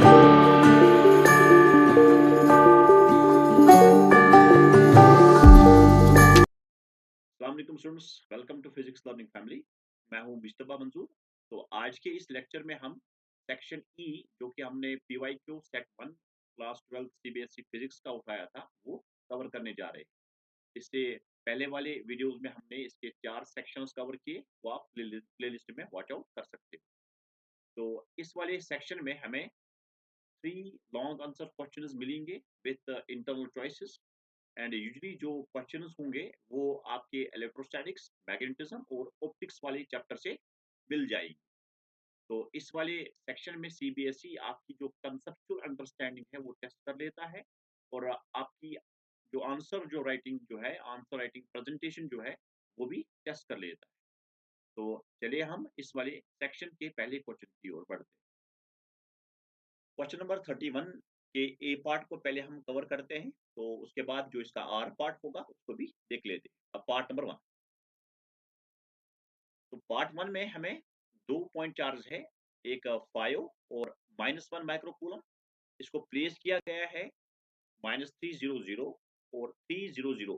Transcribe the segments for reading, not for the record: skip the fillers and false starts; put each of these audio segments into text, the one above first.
अस्सलाम students, welcome to physics learning family. मैं हूं मुश्तबा मंजूर। तो आज के इस लेक्चर में हम सेक्शन ई, जो कि हमने PYQ set 1 class 12 CBSE physics का उठाया था, वो कवर करने जा रहे हैं। इससे पहले वाले वीडियोस में हमने इसके 4 सेक्शंस कवर किए, वो आप प्लेलिस्ट में वॉच आउट कर सकते हो। तो इस वाले सेक्शन में हमें 3 लॉन्ग आंसर क्वेश्चंस मिलेंगे with internal choices. And usually जो क्वेश्चंस होंगे वो आपके इलेक्ट्रोस्टैटिक्स, मैग्नेटिज्म और ऑप्टिक्स वाले चैप्टर से मिल जाएगी। तो इस वाले सेक्शन में सीबीएसई आपकी जो कंसेप्चुअल अंडरस्टैंडिंग है वो टेस्ट कर लेता है, और आपकी जो राइटिंग जो है, आंसर राइटिंग प्रेजेंटेशन जो है, वो भी टेस्ट कर लेता है। तो चलिए हम इस वाले सेक्शन के पहले क्वेश्चन की ओर बढ़ते हैं। क्वेश्चन नंबर 31 के ए पार्ट को पहले हम कवर करते हैं, तो उसके बाद जो इसका आर पार्ट होगा उसको भी देख लेते हैं। अब पार्ट नंबर 1। तो पार्ट 1 में हमें 2 पॉइंट चार्ज है, एक 5 और -1 माइक्रोकूलम। इसको प्लेस किया गया है -300 और 300।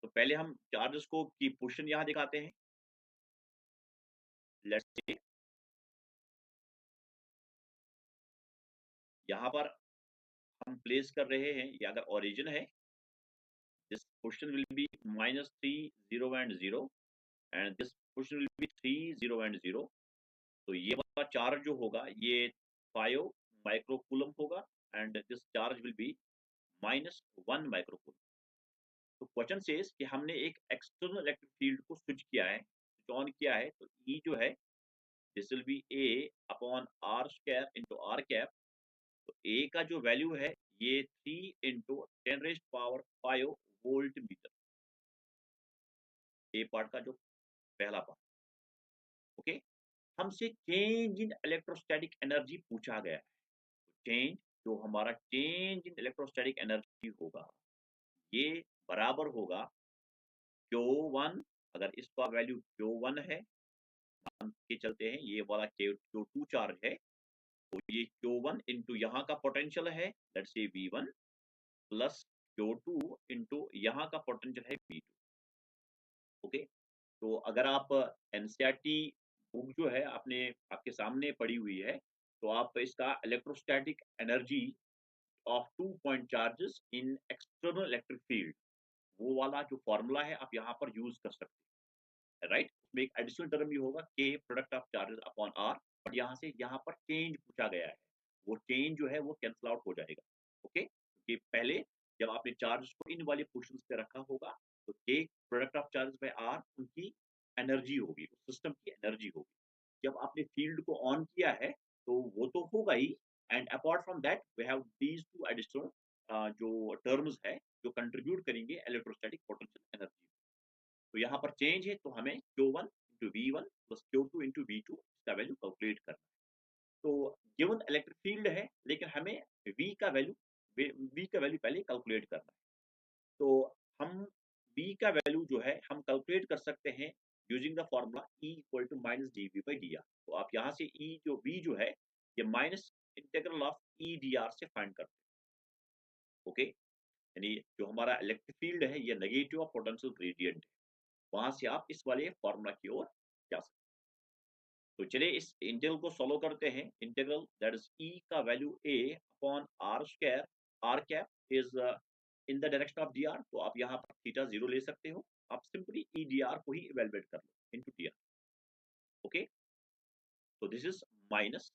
तो पहले हम चार्जेस को की पोजीशन यहाँ दिखाते हैं। लेट्स से यहाँ पर हम प्लेस कर रहे हैं, ये अगर ओरिजिन है, this position will be -3 0 and 0, and this position will be 3 0 and 0। तो ये वाला चार्ज जो होगा ये 5 माइक्रोकूलम होगा, and this charge will be -1 microcoulomb. तो क्वेश्चन सेज कि हमने एक एक्सटर्नल इलेक्ट्रिक फील्ड को स्विच किया है, स्विच ऑन किया है। तो ई जो है, this will be a upon r square into r cap. तो ए का जो वैल्यू है ये 3 into 10⁵ volt metre. A part का जो पहला पार्ट। ओके, हमसे चेंज इन इलेक्ट्रोस्टैटिक एनर्जी पूछा गया है। चेंज जो हमारा चेंज इन इलेक्ट्रोस्टैटिक एनर्जी होगा, ये बराबर होगा Q1। अगर इसका वैल्यू Q1 है, मान के चलते हैं ये वाला Q2 चार्ज है, तो ये Q1 इंटू यहाँ का पोटेंशियल है, let's say V1, plus Q2 into यहाँ का पोटेंशियल है V2। ओके, तो अगर आप एनसीईआरटी बुक जो है आपने आपके सामने पड़ी हुई है, तो आप इसका electrostatic energy of 2 point charges in external electric field, वो वाला जो फॉर्मूला है आप यहाँ पर यूज कर सकते हैं, राइट। उसमें एक एडिशनल टर्म ये होगा के product of charges upon r, but यहाँ से यहाँ पर चेंज पूछा गया है, वो चेंज जो है वो कैंसल आउट हो जाएगा। ओके, क्योंकि पहले जब आपने चार्जेस को इन वाले पोर्शंस पे रखा होगा, तो k product of charges by r उनकी एनर्जी होगी, सिस्टम की एनर्जी होगी। जब आपने फील्ड को ऑन किया है तो वो तो होगा ही, and apart from that we have these two additional जो टर्म्स है जो कंट्रीब्यूट करेंगे इलेक्ट्रोस्टैटिक पोटेंशियल एनर्जी। तो यहाँ पर चेंज है, तो हमें Q1 into V1 plus Q2 into V2 इसका वैल्यू कैलकुलेट करना है। तो गिवन इलेक्ट्रिक फील्ड है, लेकिन हमें V का वैल्यू पहले कैलकुलेट करना है। तो हम V का वैल्यू जो है हम कैलकुलेट कर सकते हैं using the formula E equal to -dV/dr। तो आप यहाँ से V जो है ये minus integral of E dr से फाइंड करते हैं। ओके, यानी जो हमारा इलेक्ट्रिक फील्ड है ये नेगेटिव ऑफ पोटेंशियल ग्रेडियंट है, वहां से आप इस वाले फॉर्मूला की ओर जा सकते हैं। तो चलिए इस इंटीग्रल को सॉल्व करते हैं। इंटीग्रल दैट इज E का value A upon r square, r cap is in the direction of dr। तो आप यहाँ पर थीटा 0 ले सकते हो, आप सिंपली E dr को ही इवेलुएट कर लो इनटू dr। ओके, तो this is minus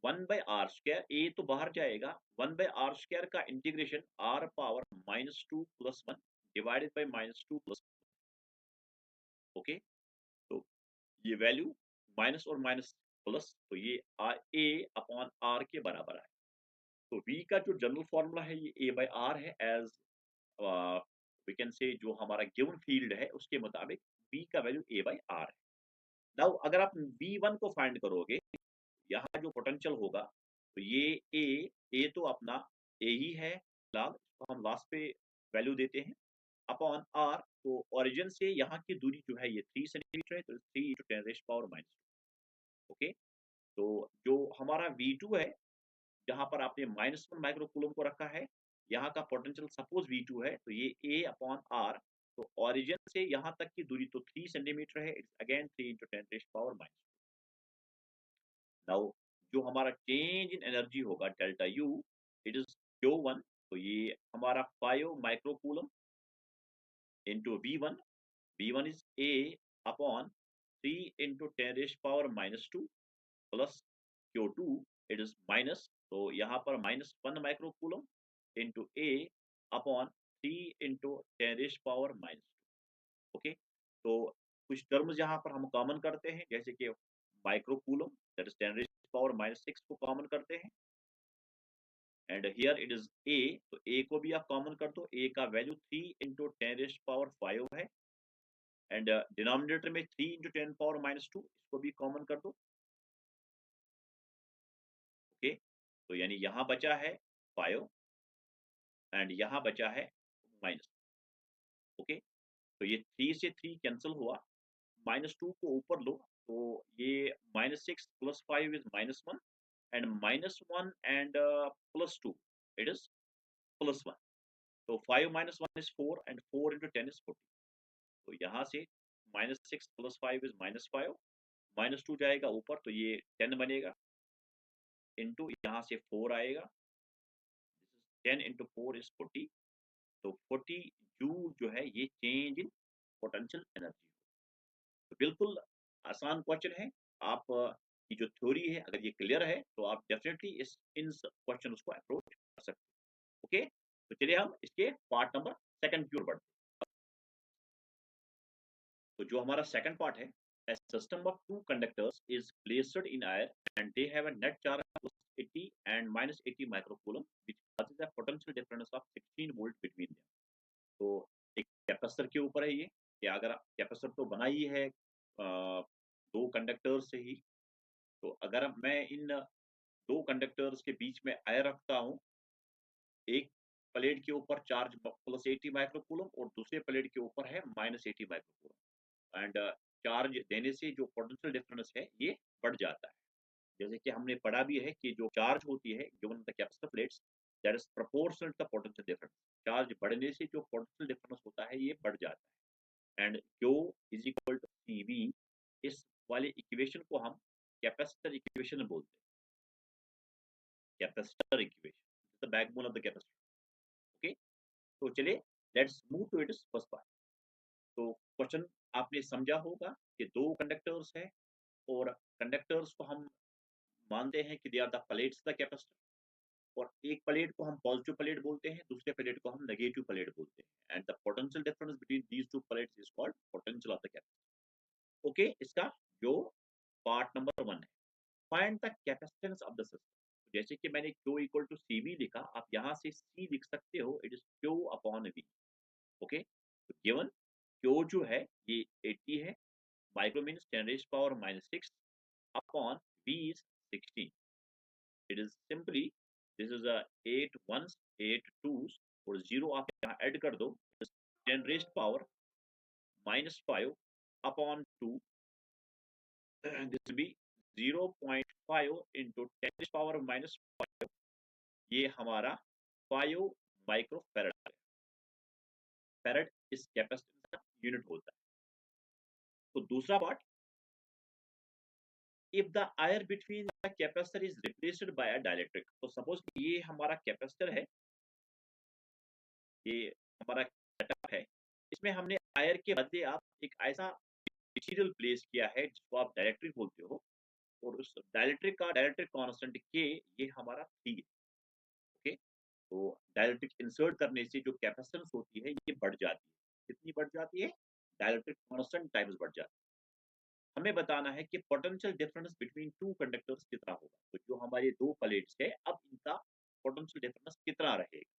1/r square, ए तो बाहर जाएगा, 1/r स्क्वायर का integration r power -2 + 1 divided by -2 + 1। Okay, तो ये वैल्यू माइनस और माइनस प्लस, तो ये ए अपॉन आर के बराबर है। तो V का जो जनरल फॉर्मूला है ये A/R है, एज वी कैन से जो हमारा गिवन फील्ड है उसके मुताबिक V का वैल्यू A/R है। नाउ अगर आप V1 को फाइंड करोगे, यहाँ जो पोटेंशियल होगा, तो ये ए तो अपना ए ही है फिलहाल, इसको हम लास्ट पे वैल्यू देते हैं, अपॉन आर। तो ओरिजिन से यहाँ की दूरी जो है ये 3 सेंटीमीटर है, तो 3 × 10⁻²। ओके, तो जो हमारा V2 है, जहाँ पर आपने -1 माइक्रो कूलम्ब को रखा है, यहाँ का पोटेंशियल सपोज़ V2 है, तो ये A/R, तो ओरिजिन से यहाँ तक की दूरी तो 3 सेंटीमीटर है, इट्स अगेन 3 × 10⁻²। नाउ जो हमारा चेंज इन एनर्जी होगा delta U, it is Q1, तो ये हमारा 5 micro coulomb into V1, V1 is A/3 × 10⁻² plus Q2, it is minus, तो यहाँ पर -1 micro coulomb into A/3 × 10⁻²। Okay, तो कुछ टर्म्स यहाँ पर हम कॉमन करते हैं, जैसे कि माइक्रो कूलम्ब दैट इज 10⁻6 को कॉमन करते हैं, and here it is a, तो ए को भी आप कॉमन कर दो, ए का वैल्यू 3 × 10⁻5 है, एंड डिनोमिनेटर में 3 × 10⁻², इसको भी कॉमन कर दो। ओके, तो यानी यहाँ बचा है 5 एंड यहाँ बचा है माइनस। ओके, तो ये 3 से 3 कैंसिल हुआ, -2 को ऊपर लो, तो ये -6 + 5 is -1, and -1 and +2 it is +1, तो 5 - 1 इज 4 एंड 4 × 10 इज 40, तो यहाँ से -6 + 5 इज -5, -2 जाएगा ऊपर, तो ये 10 बनेगा, इंटू यहाँ से 4 आएगा, 10 × 4 इज 40, तो 40 जूल जो है ये चेंज इन पोटेंशियल एनर्जी। तो बिल्कुल आसान क्वेश्चन है, आप की जो थ्योरी है अगर ये क्लियर है, तो आप डेफिनेटली इस इन क्वेश्चन को अप्रोच कर सकते हैं। ओके, तो चलिए हम इसके पार्ट नंबर सेकंड की ओर बढ़ते हैं। तो जो हमारा सेकंड पार्ट है, a system of two conductors is placed in air and they have a net charge of +80 and -80 microcoulomb, which causes a potential difference of 16 volt between them। तो एक capacitor के ऊपर है ये, कि अगर कैपेसिटर तो बना ही है दो कंडक्टर से ही, तो अगर मैं इन दो कंडक्टर्स के बीच में एयर रखता हूँ, एक प्लेट के ऊपर चार्ज +80 माइक्रोकूलम्ब और दूसरे प्लेट के ऊपर है -80 माइक्रोकूलम्ब, एंड चार्ज देने से जो पोटेंशियल डिफरेंस है ये बढ़ जाता है। जैसे कि हमने पढ़ा भी है कि जो चार्ज होती है given the capacitor plates, that is proportional to the potential difference. Charge बढ़ने से जो पोटेंशियल डिफरेंस होता है ये बढ़ जाता है, and Q is equal to CV, इस वाले इक्वेशन को हम कैपेसिटर इक्वेशन बोलते हैं, capacitor equation the backbone of the capacitor. Okay, तो चलिए let's move to its first part. तो क्वेश्चन आपने समझा होगा कि दो कंडक्टर्स है, और कंडक्टर्स को हम मानते हैं कि they are the plates the capacitor, और एक प्लेट को हम पॉजिटिव प्लेट बोलते हैं, दूसरे प्लेट को हम नेगेटिव प्लेट बोलते हैं, and the potential difference between these two plates is called potential of the capacitor. Okay, इसका जो पार्ट नंबर 1 है, find the capacitance of the system. जैसे कि मैंने Q इक्वल टू CV लिखा, आप यहाँ से C लिख सकते हो, इट इज Q/V। ओके, तो गिवन Q जो है ये 80 है, micro means 10⁻⁻6 upon V is 16, it is simply this is a 8 ones 8 twos, और 0 आप यहाँ ऐड कर दो, 10⁻⁻5 upon 2, this will be 0.5 into 10⁻⁻5, ये हमारा 5 माइक्रो फैराड है। फैराड इस कैपेसिटेंस का यूनिट होता है। तो दूसरा part, if the air between the capacitor is replaced by a dielectric, तो सपोज ये हमारा कैपेसिटर है, ये हमारा सेटअप है, इसमें हमने आयर के बदले आप एक ऐसा मटेरियल प्लेस किया है जिसको आप डाइलेक्ट्रिक बोलते हो, और उस डाइलेक्ट्रिक का डाइलेक्ट्रिक कांस्टेंट के ये हमारा थी। ओके, तो डाइलेक्ट्रिक इंसर्ट करने से जो कैपेसिटेंस होती है ये बढ़ जाती है। कितनी बढ़ जाती है? डाइलेक्ट्रिक कांस्टेंट टाइम्स बढ़ जाती है। हमें बताना है कि potential difference between two conductors कितना होगा। तो जो हमारे दो प्लेट्स है, अब इनका पोटेंशियल डिफरेंस कितना रहेगा।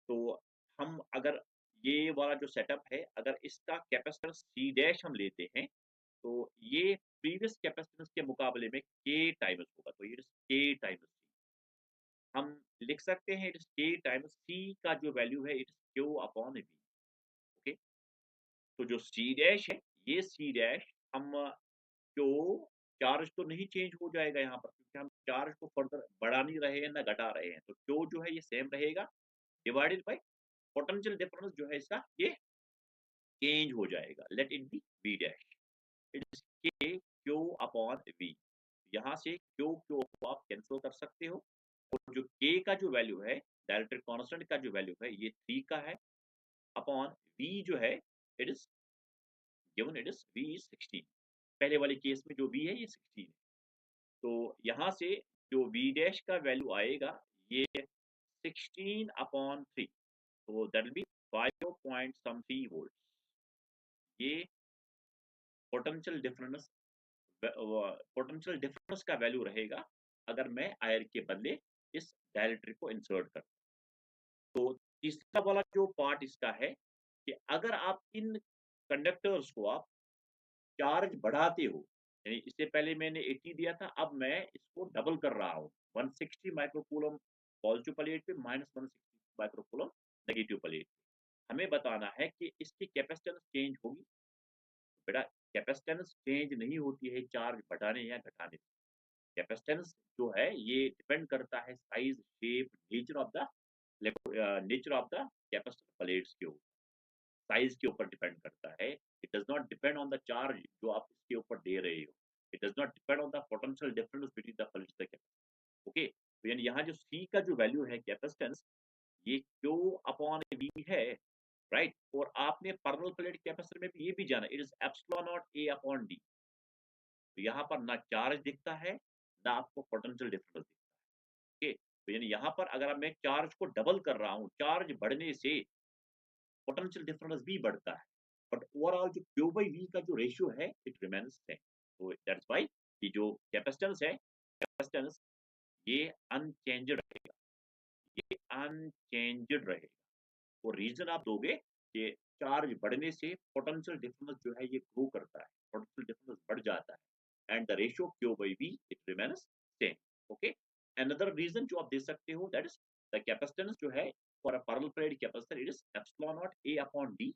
तो हम अगर ये वाला जो सेटअप है, अगर इसका कैपेसिटेंस C डैश हम लेते हैं, तो ये प्रीवियस कैपेसिटेंस के मुकाबले में K टाइम्स होगा, तो ये K टाइम्स C। हम लिख सकते हैं it is K times C का जो वैल्यू है इट इज Q/V। ओके, तो जो C डैश है, ये C डैश हम Q चार्ज तो नहीं चेंज हो जाएगा यहाँ पर, क्योंकि हम चार्ज को फर्दर बढ़ा नहीं रहे हैं ना घटा रहे हैं, तो क्यू जो है ये सेम रहेगा, डिवाइडेड बाय पोटेंशियल डिफरेंस जो है इसका ये चेंज हो जाएगा, let it be V dash, it is k Q upon V. यहाँ से क्यू क्यू को आप कैंसिल कर सकते हो, और जो के का जो वैल्यू है, डायरेक्ट्रिक कांस्टेंट का जो वैल्यू है ये 3 का है, अपॉन वी जो है it is given, it is V is 16। पहले वाले केस में जो वी है ये 16 है, तो यहाँ से जो वी डैश का वैल्यू आएगा ये 16 अपॉन 3, तो that will B 5 point something volt. ये पोटेंशियल डिफरेंस, पोटेंशियल डिफरेंस का वैल्यू रहेगा अगर मैं आयर के बदले इस डायरेक्ट्रिक को इंसर्ट कर। तो तीसरा वाला जो पार्ट इसका है कि अगर आप इन कंडक्टर्स को आप चार्ज बढ़ाते हो, यानी इससे पहले मैंने 80 दिया था, अब मैं इसको डबल कर रहा हूँ, 160 माइक्रोकूलम पॉजिटिव प्लेट पे, माइनस 160 माइक्रोकूलम नेगेटिव प्लेट पे। हमें बताना है कि इसकी कैपेसिटेंस चेंज होगी। बेटा, कैपेसिटेंस चेंज नहीं होती है चार्ज बढ़ाने या घटाने से। कैपेसिटेंस जो है ये डिपेंड करता है size, shape, nature of the capacitor plates के ऊपर, साइज के ऊपर डिपेंड करता है। It does not depend on the charge जो आप इसके ऊपर दे रहे हो, it does not depend on the potential difference between the plates. Okay, तो यानी यहाँ जो सी का जो वैल्यू है कैपेसिटेंस, ये क्यू अपॉन वी है, राइट। और आपने पैरेलल प्लेट कैपेसिटर में भी ये भी जाना, it is epsilon not a upon D. तो यहाँ पर ना चार्ज दिखता है ना आपको पोटेंशियल डिफरेंस दिखता है। ओके, तो यानी यहाँ पर अगर मैं चार्ज को डबल कर रहा हूँ, चार्ज बढ़ने से पोटेंशियल डिफरेंस भी बढ़ता है, बट ओवरऑल जो क्यू बाई वी का जो रेशियो है इट रिमेन्स सेम। तो दैट्स व्हाई कि जो कैपेसिटेंस है, कैपेसिटेंस ये अनचेंज्ड रहेगा, ये अनचेंज्ड रहेगा। और रीजन आप दोगे कि चार्ज बढ़ने से पोटेंशियल डिफरेंस जो है ये ग्रो करता है, पोटेंशियल डिफरेंस बढ़ जाता है, and the ratio Q by V it remains same. Okay, another reason जो आप दे सकते हो, दैट इज द कैपेसिटेंस जो है for a parallel plate capacitor it is epsilon not a upon D,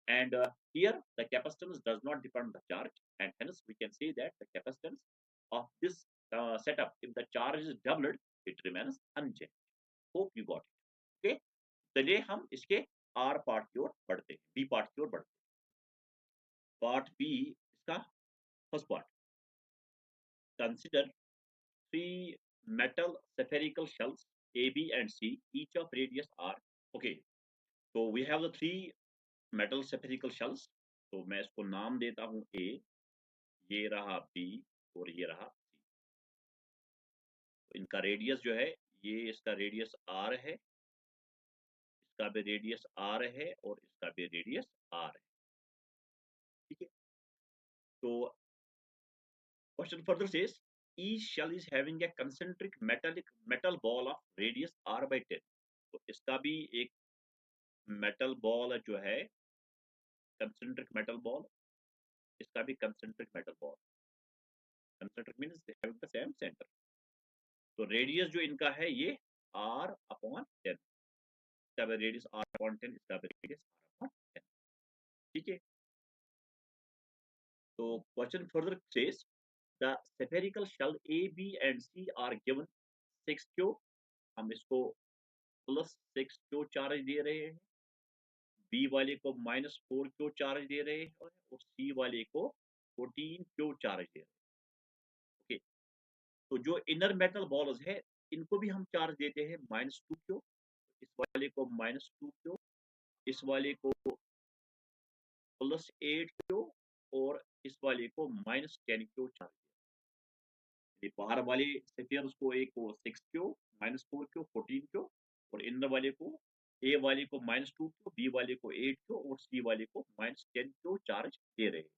and here the capacitance does not depend on the charge, and hence we can say that the capacitance of this setup, if the charge is doubled, it remains unchanged. Hope you got it. Okay, चलिए हम इसके are part की ओर बढ़ते हैं, B part की ओर बढ़ते हैं। Part B इसका first part, consider three metal spherical shells A, B and C, each of radius r. Okay, so we have the three metal spherical shells, तो मैं इसको नाम देता हूँ A, ये रहा बी और ये रहा सी। तो इनका रेडियस जो है, ये इसका रेडियस आर है, इसका भी रेडियस आर है और इसका भी रेडियस आर है। ठीक है, तो question further says each shell is having a concentric metal ball of radius r by 10। तो इसका भी एक मेटल बॉल जो है, कंसेंट्रिक मेटल बॉल, इसका भी concentric metal ball, concentric means they have the same centre. तो रेडियस जो इनका है ये r अपॉन 10, इसका भी रेडियस r अपॉन 10, इसका भी रेडियस r अपॉन 10। ठीक है, तो question further says the spherical shell A, B and C are given 6q, हम इसको प्लस 6q चार्ज दे रहे हैं, बी वाले को -4q चार्ज दे रहे हैं, और सी वाले को 14q चार्ज दे रहे हैं। ओके, तो जो इनर मेटल बॉल्स है इनको भी हम चार्ज देते हैं -2q, इस वाले को -2q, इस वाले को +8q और इस वाले को -10q चार्ज दिया। बाहर वाले स्फीयर्स को एक को 6q, -4q, 14q, और इनर वाले को, ए वाले को -2q, बी वाले को 8q और सी वाले को -10q चार्ज दे रहे हैं।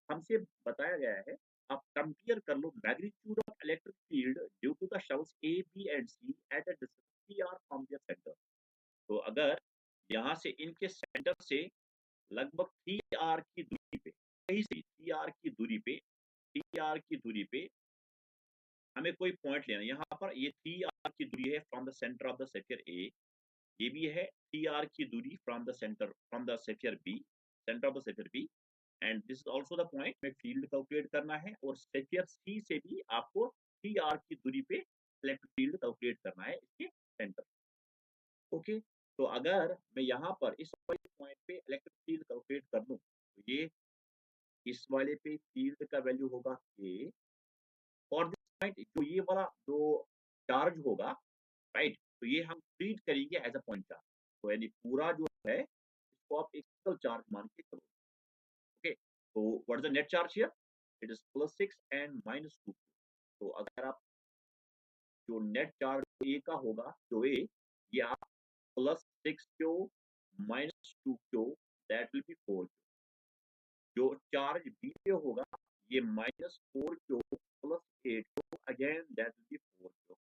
हमसे बताया गया है, आप कंपेयर कर लो magnitude of electric field due to the shells A, B and C at a distance r from their centre. तो अगर यहाँ से इनके सेंटर से लगभग 3r की दूरी पे, कहीं से 3r की दूरी पे, 3r की दूरी पे हमें कोई पॉइंट लेना है। यहाँ पर ये 3r की दूरी है from the centre of the sphere A, ये भी है 3r की दूरी from the centre, from the sphere B, centre of the sphere B, and this is also the point में फील्ड कैलकुलेट करना है, और सेफियर सी से भी आपको 3r की दूरी पे इलेक्ट्रिक फील्ड कैलकुलेट करना है इसके सेंटर। ओके, तो अगर मैं यहाँ पर इस वाले पॉइंट पे इलेक्ट्रिक फील्ड कैलकुलेट कर लूँ, तो ये इस वाले पे फील्ड का वैल्यू होगा k, और दिस पॉइंट जो ये वाला जो चार्ज होगा, राइट, तो ये हम ट्रीट करेंगे एज अ पॉइंट चार्ज। तो यानी पूरा जो है इसको आप एक सिंगल चार्ज मान के चलो। ओके, तो what is the net charge here? It is +6 and -2। तो अगर आप जो नेट चार्ज ए का होगा, जो ए, ये आप +6 Q -2 Q, that will B 4 Q. जो चार्ज बी पे होगा, ये -4 Q +8 Q, again that will B 4 Q.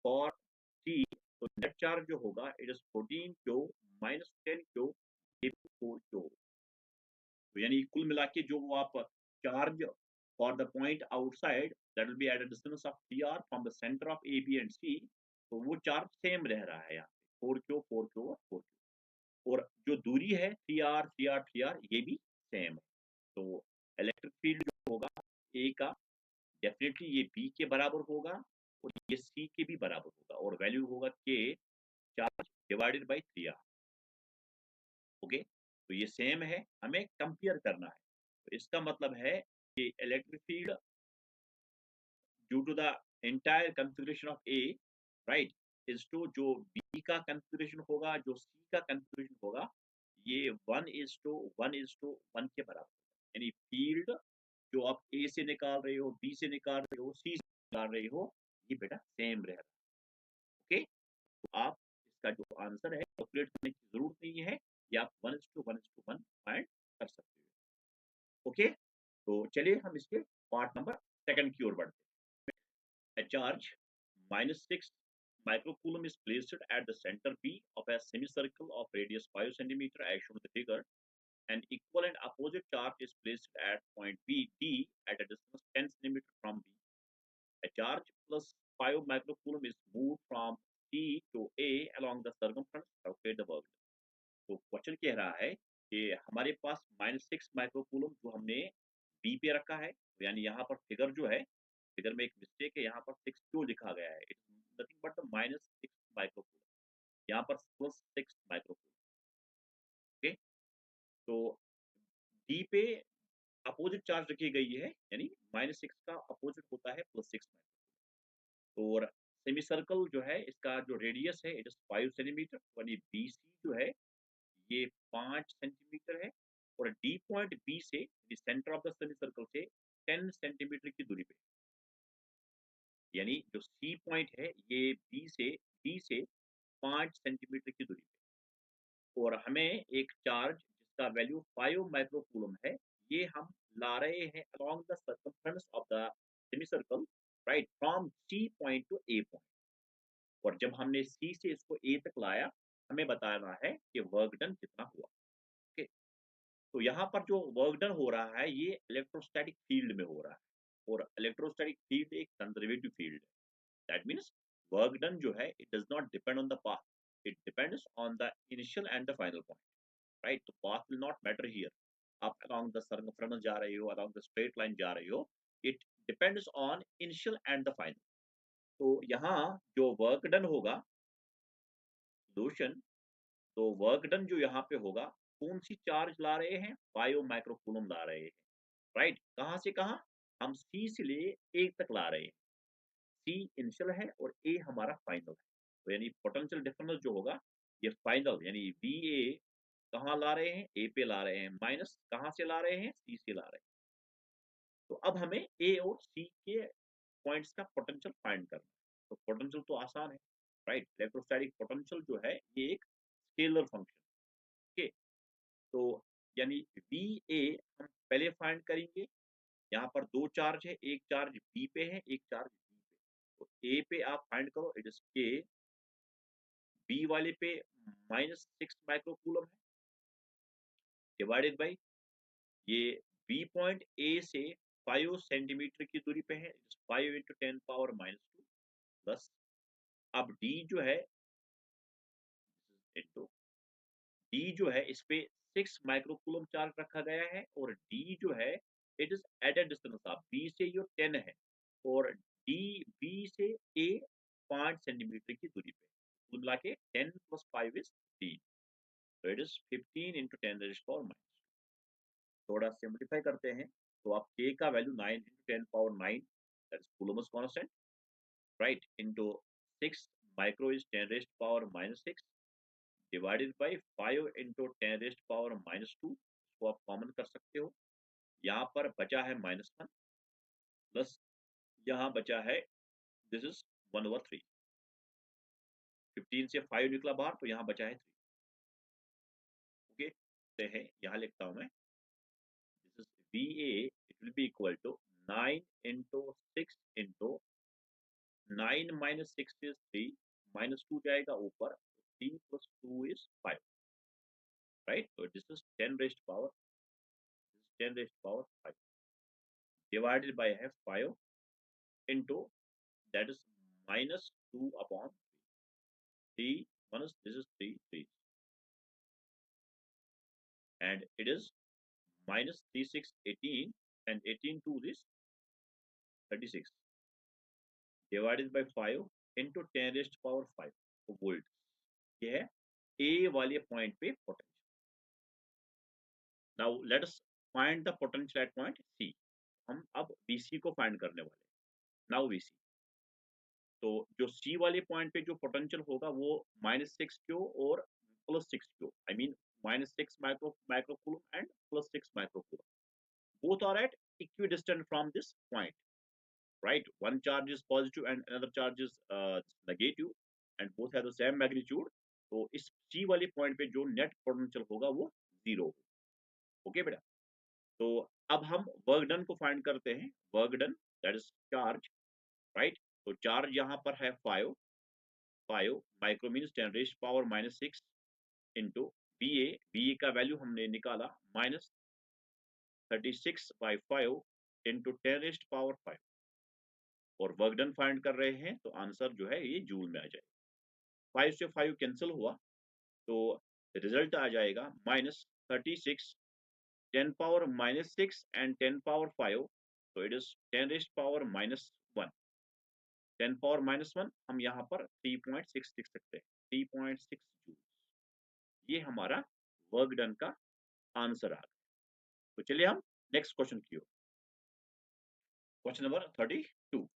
और सी, तो नेट चार्ज जो होगा इट इज 14 क्यू -10 क्यू, ये 4 क्यू। तो यानी कुल मिला के जो वो आप charge for the point outside, that will be at a distance of 3r from the centre of A B and C, तो वो चार्ज सेम रह रहा है यहाँ पे, 4 क्यू 4 क्यू और 4 क्यू। और जो दूरी है 3r 3r 3r, ये भी सेम है। तो इलेक्ट्रिक फील्ड जो होगा ए का, डेफिनेटली ये बी के बराबर होगा, और ये सी के भी बराबर होगा, और वैल्यू होगा के charge divided by 3r। Okay, तो ये सेम है, हमें कंपेयर करना है। तो इसका मतलब है कि electric field due to the entire configuration of A, right, is to जो बी का कॉन्फ़िगरेशन होगा, जो सी का कॉन्फ़िगरेशन होगा, ये 1:1:1 के बराबर होगा। यानी फील्ड जो आप ए से निकाल रहे हो, बी से निकाल रहे हो, सी से निकाल रहे हो, ये बेटा सेम रह रहा है। ओके, तो आप इसका जो आंसर है कैलकुलेट करने की जरूरत नहीं है, ये आप 1:1:1 फाइंड कर सकते हो। ओके, तो चलिए हम इसके पार्ट नंबर सेकंड की ओर बढ़ते हैं। A charge -6 microcoulomb is placed at the center P of a semicircle of radius 5 cm as shown in the figure. An equal and opposite charge is placed at point B D at a distance 10 cm from B. A charge plus 5 microcoulomb is moved from C to A along the circumference. Calculate the work. तो question कह रहा है कि हमारे पास -6 microcoulomb जो हमने B पे रखा है, यानी यहाँ पर फिगर जो है, फिगर में एक मिस्टेक है, यहाँ पर 6 क्यों लिखा गया है? It's nothing but the -6 microcoulomb, यहाँ पर +6 माइक्रोकूलम। ओके, तो डी पे अपोजिट चार्ज रखी गई है, यानी -6 का अपोजिट होता है +6 माइक्रोकूलम। और सेमी सर्कल जो है, इसका जो रेडियस है इट इज 5 सेंटीमीटर, यानी बी सी जो है ये 5 सेंटीमीटर है, और डी पॉइंट बी से, centre of the semi circle से 10 सेंटीमीटर की दूरी पे, यानी जो सी पॉइंट है ये बी से 5 सेंटीमीटर की दूरी पे। और हमें एक चार्ज जिसका वैल्यू 5 माइक्रोकूलम है, ये हम ला रहे हैं along the circumference of the semi circle, right, from C point to A point. और जब हमने सी से इसको ए तक लाया, हमें बताना है कि वर्क डन कितना हुआ। ओके, तो यहाँ पर जो वर्क डन हो रहा है ये इलेक्ट्रोस्टैटिक फील्ड में हो रहा है, और इलेक्ट्रोस्टैटिक फील्ड एक कंजर्वेटिव फील्ड है। दैट मीन्स वर्क डन जो है it does not depend on the path, it depends on the initial and the final point, right. तो path will not matter here, आप अलोंग द सर्कमफ्रेंस जा रहे हो, along the straight line जा रहे हो, it depends on initial and the final. तो यहाँ जो वर्क डन होगा सोल्यूशन, तो वर्क डन जो यहाँ पे होगा, कौन सी चार्ज ला रहे हैं? 5 माइक्रोकूलम ला रहे हैं, राइट। कहाँ से कहाँ? हम सी से ले ए तक ला रहे हैं। सी इनिशियल है और ए हमारा फाइनल है, तो यानी पोटेंशियल डिफरेंस जो होगा ये फाइनल, यानी वी ए कहाँ ला रहे हैं? ए पे ला रहे हैं, माइनस कहाँ से ला रहे हैं? सी से ला रहे हैं। तो अब हमें ए और सी के पॉइंट्स का पोटेंशियल फाइंड करना है। तो पोटेंशियल तो आसान है, राइट। इलेक्ट्रोस्टैटिक पोटेंशियल जो है ये एक स्केलर फंक्शन। ओके, तो यानी वी ए हम पहले फाइंड करेंगे। यहाँ पर दो चार्ज है, एक चार्ज बी पे है, एक चार्ज बी पे। तो ए पे आप फाइंड करो, इट इज के, बी वाले पे -6 माइक्रोकूलम है, डिवाइडेड बाई ये बी पॉइंट ए से 5 सेंटीमीटर की दूरी पे है, 5 इंटू 10⁻², प्लस अब डी जो है, इंटू डी जो है इस पे 6 माइक्रोकूलम चार्ज रखा गया है और डी जो है it is at a distance of B से ये 10 है और डी बी से ए 5 सेंटीमीटर की दूरी पे, कुल मिला के 10 plus 5 is 15, so it is 15 into 10 raised power minus 2. थोड़ा सिंप्लीफाई करते हैं तो आप k का value 9 into 10 power 9, that is Coulomb's constant, right, into 6 micro is 10 raised power minus 6 divided by 5 into 10 raised power minus 2, इसको आप common कर सकते हो, यहाँ पर बचा है -1 प्लस यहाँ बचा है दिस इज 1/3, 15 से 5 निकला बाहर तो यहाँ बचा है 3, ओके, से है यहाँ लिखता हूँ मैं, this is VA, it will be equal to 9 into 6 into 9 minus 6 is 3, minus 2 जाएगा ऊपर, 3 plus 2 is 5, right? So this is 10 raised power, this is 10 raised power 5 divided by 5 into, that is minus 2 upon 3 minus this is 3 and it is minus 3 6 18 and 18 to this 36 divided by 5 into 10 raised power 5 volt, ये है A वाले point पे potential. Now let us find the potential at point C, हम अब BC को find करने वाले हैं। नाउ बीसी, तो जो सी वाले पॉइंट पे जो पोटेंशियल होगा वो -6 क्यू और +6 Q, I mean -6 microcoulomb and +6 microcoulomb, both are at equidistant from this point, right? One charge is positive and another charge is negative and both have the same magnitude, तो इस C वाले point पे जो net potential होगा वो 0 होगा, okay बेटा। तो अब हम वर्क डन को फाइंड करते हैं, work done that is charge, right, तो चार्ज यहाँ पर है 5 micro means 10 raise power -6 into B A का वैल्यू हमने निकाला -36/5 इंटू 10 रेज़ पावर 5 और वर्क डन फाइंड कर रहे हैं तो आंसर जो है ये जूल में आ जाएगा। 5 से 5 कैंसिल हुआ तो रिजल्ट आ जाएगा -36 10 power -6 and 10 power 5, so it is 10 raised power -1, 10 power -1 हम यहाँ पर 3.6 लिख सकते हैं, 3.6 जूल, ये हमारा वर्क डन का आंसर आ गया। तो चलिए हम नेक्स्ट क्वेश्चन की ओर, question number 32,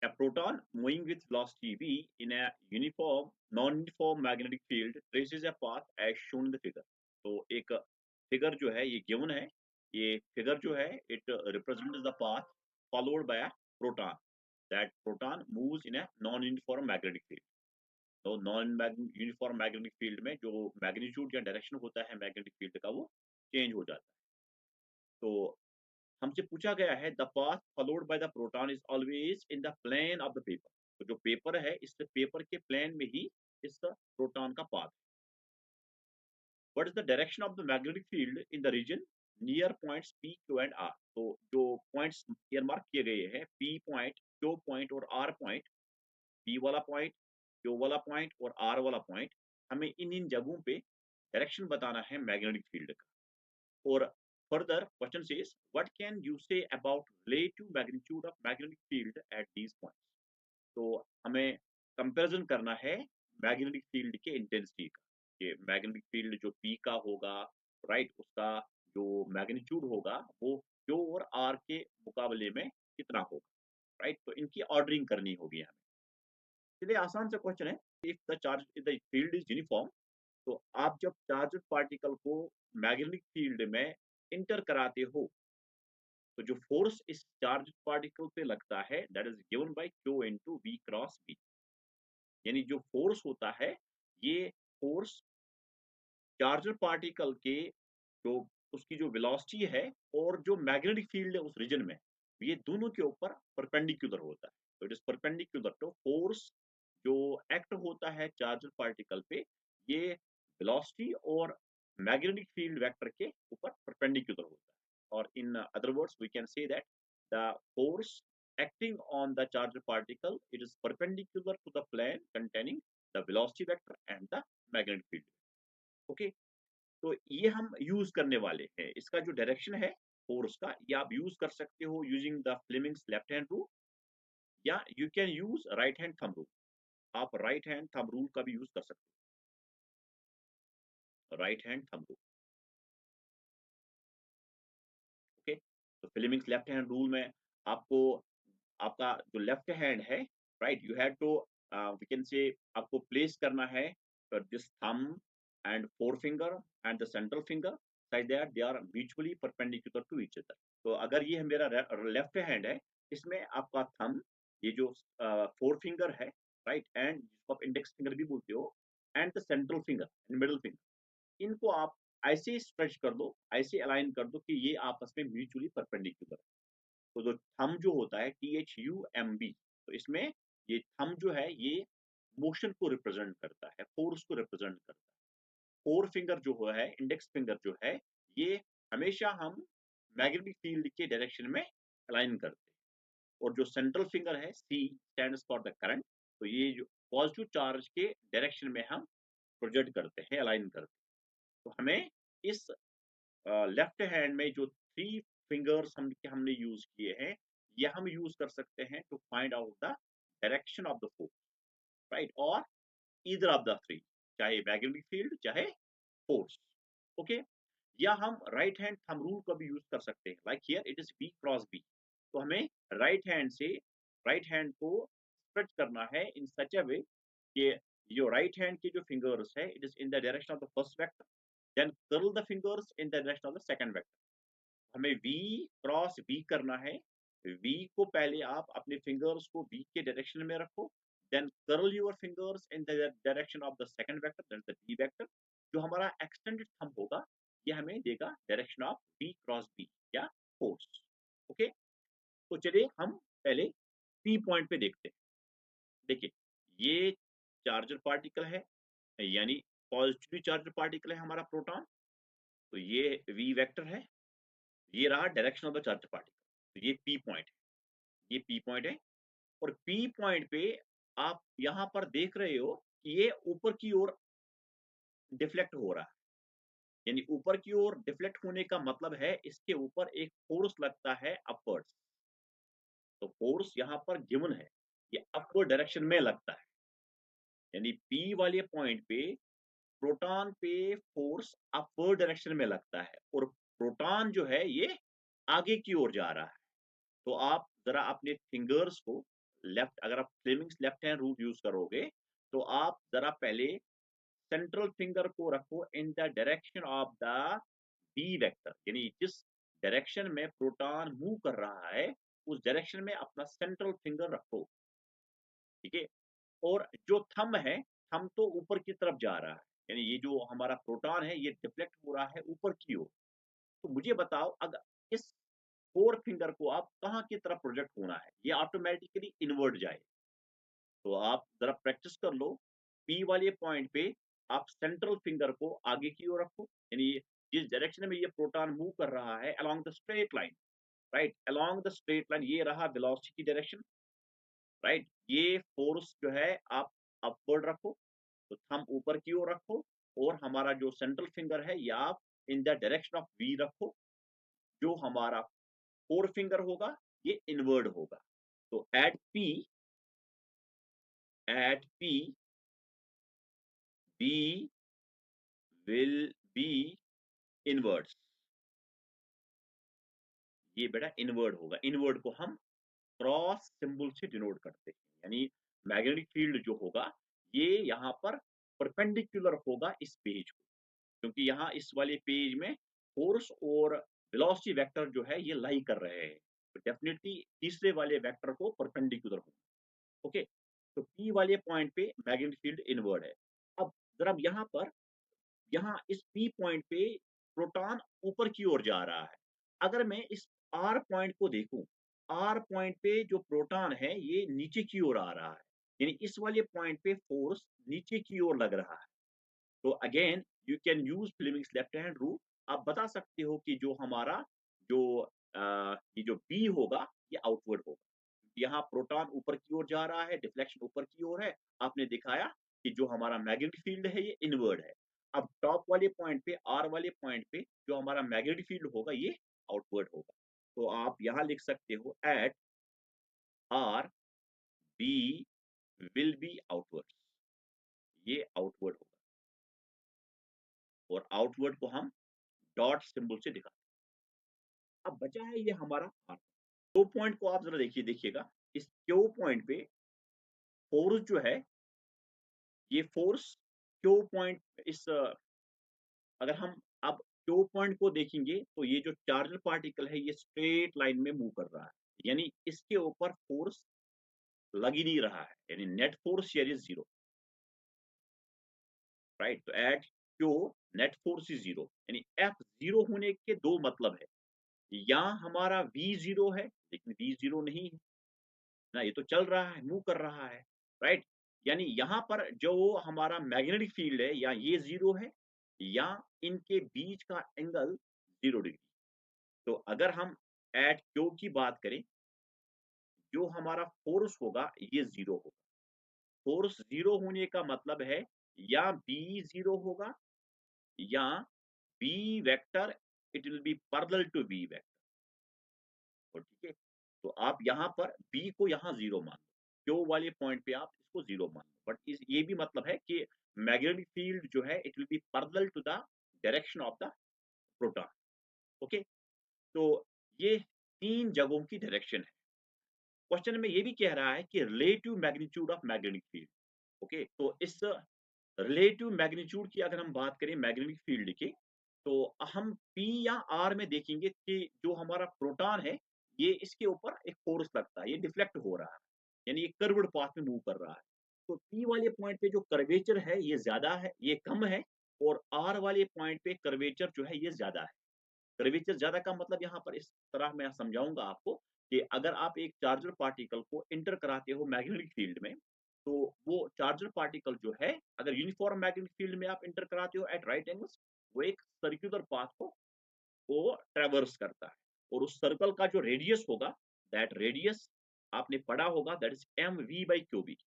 a proton moving with velocity v in a non-uniform magnetic field traces a path as shown in the figure। तो एक फिगर जो है ये गिवन है, ये फिगर जो है it represents the path followed bye a proton, that proton moves in a non uniform magnetic field. तो नॉन यूनिफॉर्म मैग्नेटिक फील्ड में जो मैग्नीट्यूड या डायरेक्शन होता है मैग्नेटिक फील्ड का वो चेंज हो जाता है। तो हमसे पूछा गया है the path followed by the proton is always in the plane of the paper, तो जो पेपर है इस पेपर के प्लेन में ही इस प्रोटॉन का path. What is the direction of the magnetic field in the region near points P Q and R, तो जो पॉइंट्स ईयर मार्क किए गए हैं पी पॉइंट, क्यू पॉइंट और आर पॉइंट, पी वाला पॉइंट, क्यू वाला point और R वाला पॉइंट, हमें इन इन जगहों पे डायरेक्शन बताना है मैग्नेटिक फील्ड का। और further question says what can you say about relative magnitude of magnetic field at these points, तो हमें कंपैरिजन करना है मैग्नेटिक फील्ड के इंटेंसिटी का, ये मैग्नेटिक फील्ड जो पी का होगा, राइट, उसका जो मैग्नीट्यूड होगा वो क्यू और आर के मुकाबले में कितना होगा, राइट, तो इनकी ऑर्डरिंग करनी होगी हमें। चलिए आसान सा क्वेश्चन है, if the charge the field is uniform, तो आप जब चार्ज पार्टिकल को मैग्नेटिक फील्ड में इंटर कराते हो तो जो फोर्स इस चार्ज पार्टिकल पे लगता है that is given by Q into V cross B, यानी जो फोर्स होता है ये फोर्स चार्जर पार्टिकल के जो उसकी जो वेलोसिटी है और जो मैग्नेटिक फील्ड है उस रीजन में, ये दोनों के ऊपर परपेंडिकुलर होता है, तो it is perpendicular to force जो एक्ट होता है चार्जर पार्टिकल पे, ये वेलोसिटी और मैग्नेटिक फील्ड वेक्टर के ऊपर परपेंडिकुलर होता है, और in other words we can say that the force acting on the charged particle it is perpendicular to the plane containing the velocity vector and the magnetic field, okay। तो ये हम use करने वाले हैं। इसका जो डायरेक्शन है force का, ये आप यूज़ कर सकते हो using the Fleming's left hand rule, या you can use right hand thumb rule. आप राइट हैंड थंब रूल का भी यूज़ कर सकते हो, right hand thumb rule, okay? तो फ्लेमिंग्स लेफ्ट हैंड रूल में आपको आपका जो लेफ्ट हैंड है, right, you have to we can say आपको प्लेस करना है this thumb and forefinger and the central finger such that they are mutually perpendicular to each other. तो अगर ये मेरा लेफ्ट हैंड है, इसमें आपका थंब, ये जो फोरफिंगर है, राइट, एंड जिसको आप इंडेक्स फिंगर भी बोलते हो, and the central finger and middle finger, इनको आप ऐसे स्ट्रेच कर दो, ऐसे अलाइन कर दो कि ये आपस में म्यूचुअली परपेंडिकुलर। तो जो थंब जो होता है THUMB, तो इसमें ये थंब जो है ये मोशन को रिप्रेजेंट करता है, फोर्स को रिप्रेजेंट करता है। फोर फिंगर जो है, इंडेक्स फिंगर जो है, ये हमेशा हम मैग्नेटिक फील्ड के डायरेक्शन में अलाइन करते हैं। और जो सेंट्रल फिंगर है C stands for the current, तो ये जो पॉजिटिव चार्ज के डायरेक्शन में हम प्रोजेक्ट करते हैं, अलाइन करते हैं। तो हमें इस लेफ्ट हैंड में जो थ्री फिंगर्स हमने यूज किए हैं, ये हम यूज कर सकते हैं to find out the direction of the force, right, और ईदर ऑफ द थ्री, चाहे मैग्नेटिक फील्ड चाहे फोर्स, ओके? या हम राइट हैंड थंब रूल का भी यूज कर सकते हैं, like here it is B cross B। तो हमें राइट हैंड से राइट हैंड को स्ट्रेच करना है इन सच अ वे कि जो राइट हैंड की जो फिंगर्स है, it is in the direction of the first vector, then curl the fingers in the direction of the second vector. हमें V क्रॉस B करना है। V को पहले आप अपने फिंगर्स को V के डायरेक्शन में रखो, then curl your fingers in the direction of the second vector, that is the D vector. जो हमारा एक्सटेंडेड थंब होगा, ये हमें देगा direction of V cross B या फोर्स, ओके? तो चलिए हम पहले P पॉइंट पे देखते हैं। देखिए, ये चार्जर पार्टिकल है, यानी पॉजिटिवली चार्जड पार्टिकल है हमारा प्रोटॉन। तो ये V वेक्टर है, ये रहा direction of the charge particle. तो ये P पॉइंट है, ये P पॉइंट है। और P पॉइंट पे आप यहाँ पर देख रहे हो कि ये ऊपर की ओर डिफ्लेक्ट हो रहा है, यानी ऊपर की ओर डिफ्लेक्ट होने का मतलब है इसके ऊपर एक फोर्स लगता है अपवर्ड्स। तो फोर्स यहाँ पर गिवन है, ये अपवर्ड डायरेक्शन में लगता है, यानी P वाले पॉइंट पे प्रोटॉन पे फोर्स अपवर्ड डायरेक्शन में लगता है, और प्रोटॉन जो है ये आगे की ओर जा रहा है। तो आप ज़रा अपने फिंगर्स को लेफ्ट, अगर आप Fleming's left hand rule use करोगे, तो आप ज़रा पहले सेंट्रल फिंगर को रखो इन the direction of the D vector, यानी जिस डायरेक्शन में प्रोटॉन मूव कर रहा है, उस डायरेक्शन में अपना सेंट्रल फिंगर रखो, ठीक है? और जो थंब है, थंब तो ऊपर की तरफ जा रहा है, यानी ये जो हमारा प्रोटॉन है, ये डिफ्लेक्ट हो रहा है ऊपर की ओर। तो मुझे बताओ, अगर इस फोर फिंगर को आप कहाँ की तरफ प्रोजेक्ट होना है, ये ऑटोमेटिकली इनवर्ट जाए। तो आप जरा प्रैक्टिस कर लो, पी वाले पॉइंट पे आप सेंट्रल फिंगर को आगे की ओर रखो, यानी जिस डायरेक्शन में ये प्रोटॉन मूव कर रहा है along the straight line, right, along the straight line, ये रहा वेलोसिटी की डायरेक्शन, राइट। ये फोर्स जो है आप अपवर्ड रखो, तो थंब ऊपर की ओर रखो, और हमारा जो सेंट्रल फिंगर है ये आप in the direction of V रखो। जो हमारा फोर फिंगर होगा ये इनवर्ड होगा। तो at P B will be inwards, ये बेटा इनवर्ड होगा। इनवर्ड को हम क्रॉस सिंबल से डिनोट करते हैं, यानी मैग्नेटिक फील्ड जो होगा ये यहाँ पर परपेंडिकुलर होगा इस पेज को, क्योंकि यहाँ इस वाले पेज में फोर्स और वेलोसिटी वेक्टर जो है ये लाई कर रहे हैं, तो डेफिनेटली तीसरे वाले वेक्टर को परपेंडिकुलर होगा, ओके? तो पी वाले पॉइंट पे मैग्नेटिक फील्ड इनवर्ड है। अब जरा यहाँ पर, यहाँ इस पी पॉइंट पे प्रोटॉन ऊपर की ओर जा रहा है। अगर मैं इस आर पॉइंट को देखूं, आर पॉइंट पे जो प्रोटॉन है ये नीचे की ओर आ रहा है, यानी इस वाले पॉइंट पे फोर्स नीचे की ओर लग रहा है। तो again you can use Fleming's left hand rule. आप बता सकते हो कि जो हमारा जो ये जो बी होगा ये आउटवर्ड होगा। यहाँ प्रोटॉन ऊपर की ओर जा रहा है, डिफ्लेक्शन ऊपर की ओर है। आपने दिखाया कि जो हमारा मैग्नेटिक फील्ड है ये इनवर्ड है। अब टॉप वाले पॉइंट पे, आर वाले पॉइंट पे जो हमारा मैग्नेटिक फील्ड होगा ये आउटवर्ड होगा। तो आप यहाँ लिख सकते हो at R B will be outward, ये आउटवर्ड होगा, और आउटवर्ड को हम डॉट सिंबल से दिखाते हैं। अब बचा है ये हमारा आर। क्यू पॉइंट को आप जरा देखिएगा, इस क्यू पॉइंट पे फोर्स जो है, ये फोर्स क्यू पॉइंट इस अगर हम अब क्यू पॉइंट को देखेंगे तो ये जो चार्जर पार्टिकल है ये स्ट्रेट लाइन में मूव कर रहा है, यानी इसके ऊपर फोर्स लग ही नहीं रहा है, यानी net force here is zero, right. तो at Q net force is zero, यानी एफ जीरो होने के दो मतलब है, या हमारा वी जीरो है लेकिन वी जीरो नहीं है ना, ये तो चल रहा है, मूव कर रहा है, राइट। यानी यहाँ पर जो हमारा मैग्नेटिक फील्ड है या ये जीरो है या इनके बीच का एंगल 0 डिग्री। तो अगर हम एट क्यू की बात करें, जो हमारा फोर्स होगा ये जीरो होगा। फोर्स जीरो होने का मतलब है या बी जीरो होगा या B vector it will be parallel to B vector. तो ठीक है, तो आप यहाँ पर बी को यहाँ जीरो मान लो, क्यू वाले पॉइंट पे आप इसको जीरो मान लो, बट इस ये भी मतलब है कि मैग्नेटिक फील्ड जो है it will be parallel to the direction of the proton. Okay, तो ये तीन जगहों की डायरेक्शन है। क्वेश्चन में ये भी कह रहा है कि relative magnitude of magnetic field. Okay, तो इस रिलेटिव मैग्नीट्यूड की अगर हम बात करें मैग्नेटिक फील्ड की, तो हम P या R में देखेंगे कि जो हमारा प्रोटॉन है ये इसके ऊपर एक फोर्स लगता है, ये डिफ्लेक्ट हो रहा है, यानी ये कर्व्ड पाथ में मूव कर रहा है। तो P वाले पॉइंट पे जो कर्वेचर है ये ज्यादा है, ये कम है, और R वाले पॉइंट पे कर्वेचर जो है ये ज्यादा है। कर्वेचर ज्यादा का मतलब यहाँ पर इस तरह मैं समझाऊंगा आपको कि अगर आप एक चार्जर पार्टिकल को इंटर कराते हो मैग्नेटिक फील्ड में, तो वो चार्जर पार्टिकल जो है अगर यूनिफॉर्म मैग्नेटिक फील्ड में आप इंटर कराते हो एट राइट एंगल्स, वो एक सर्कुलर पाथ को वो ट्रेवर्स करता है, और उस सर्कल का जो रेडियस होगा, दैट रेडियस आपने पढ़ा होगा, that is m v by q B,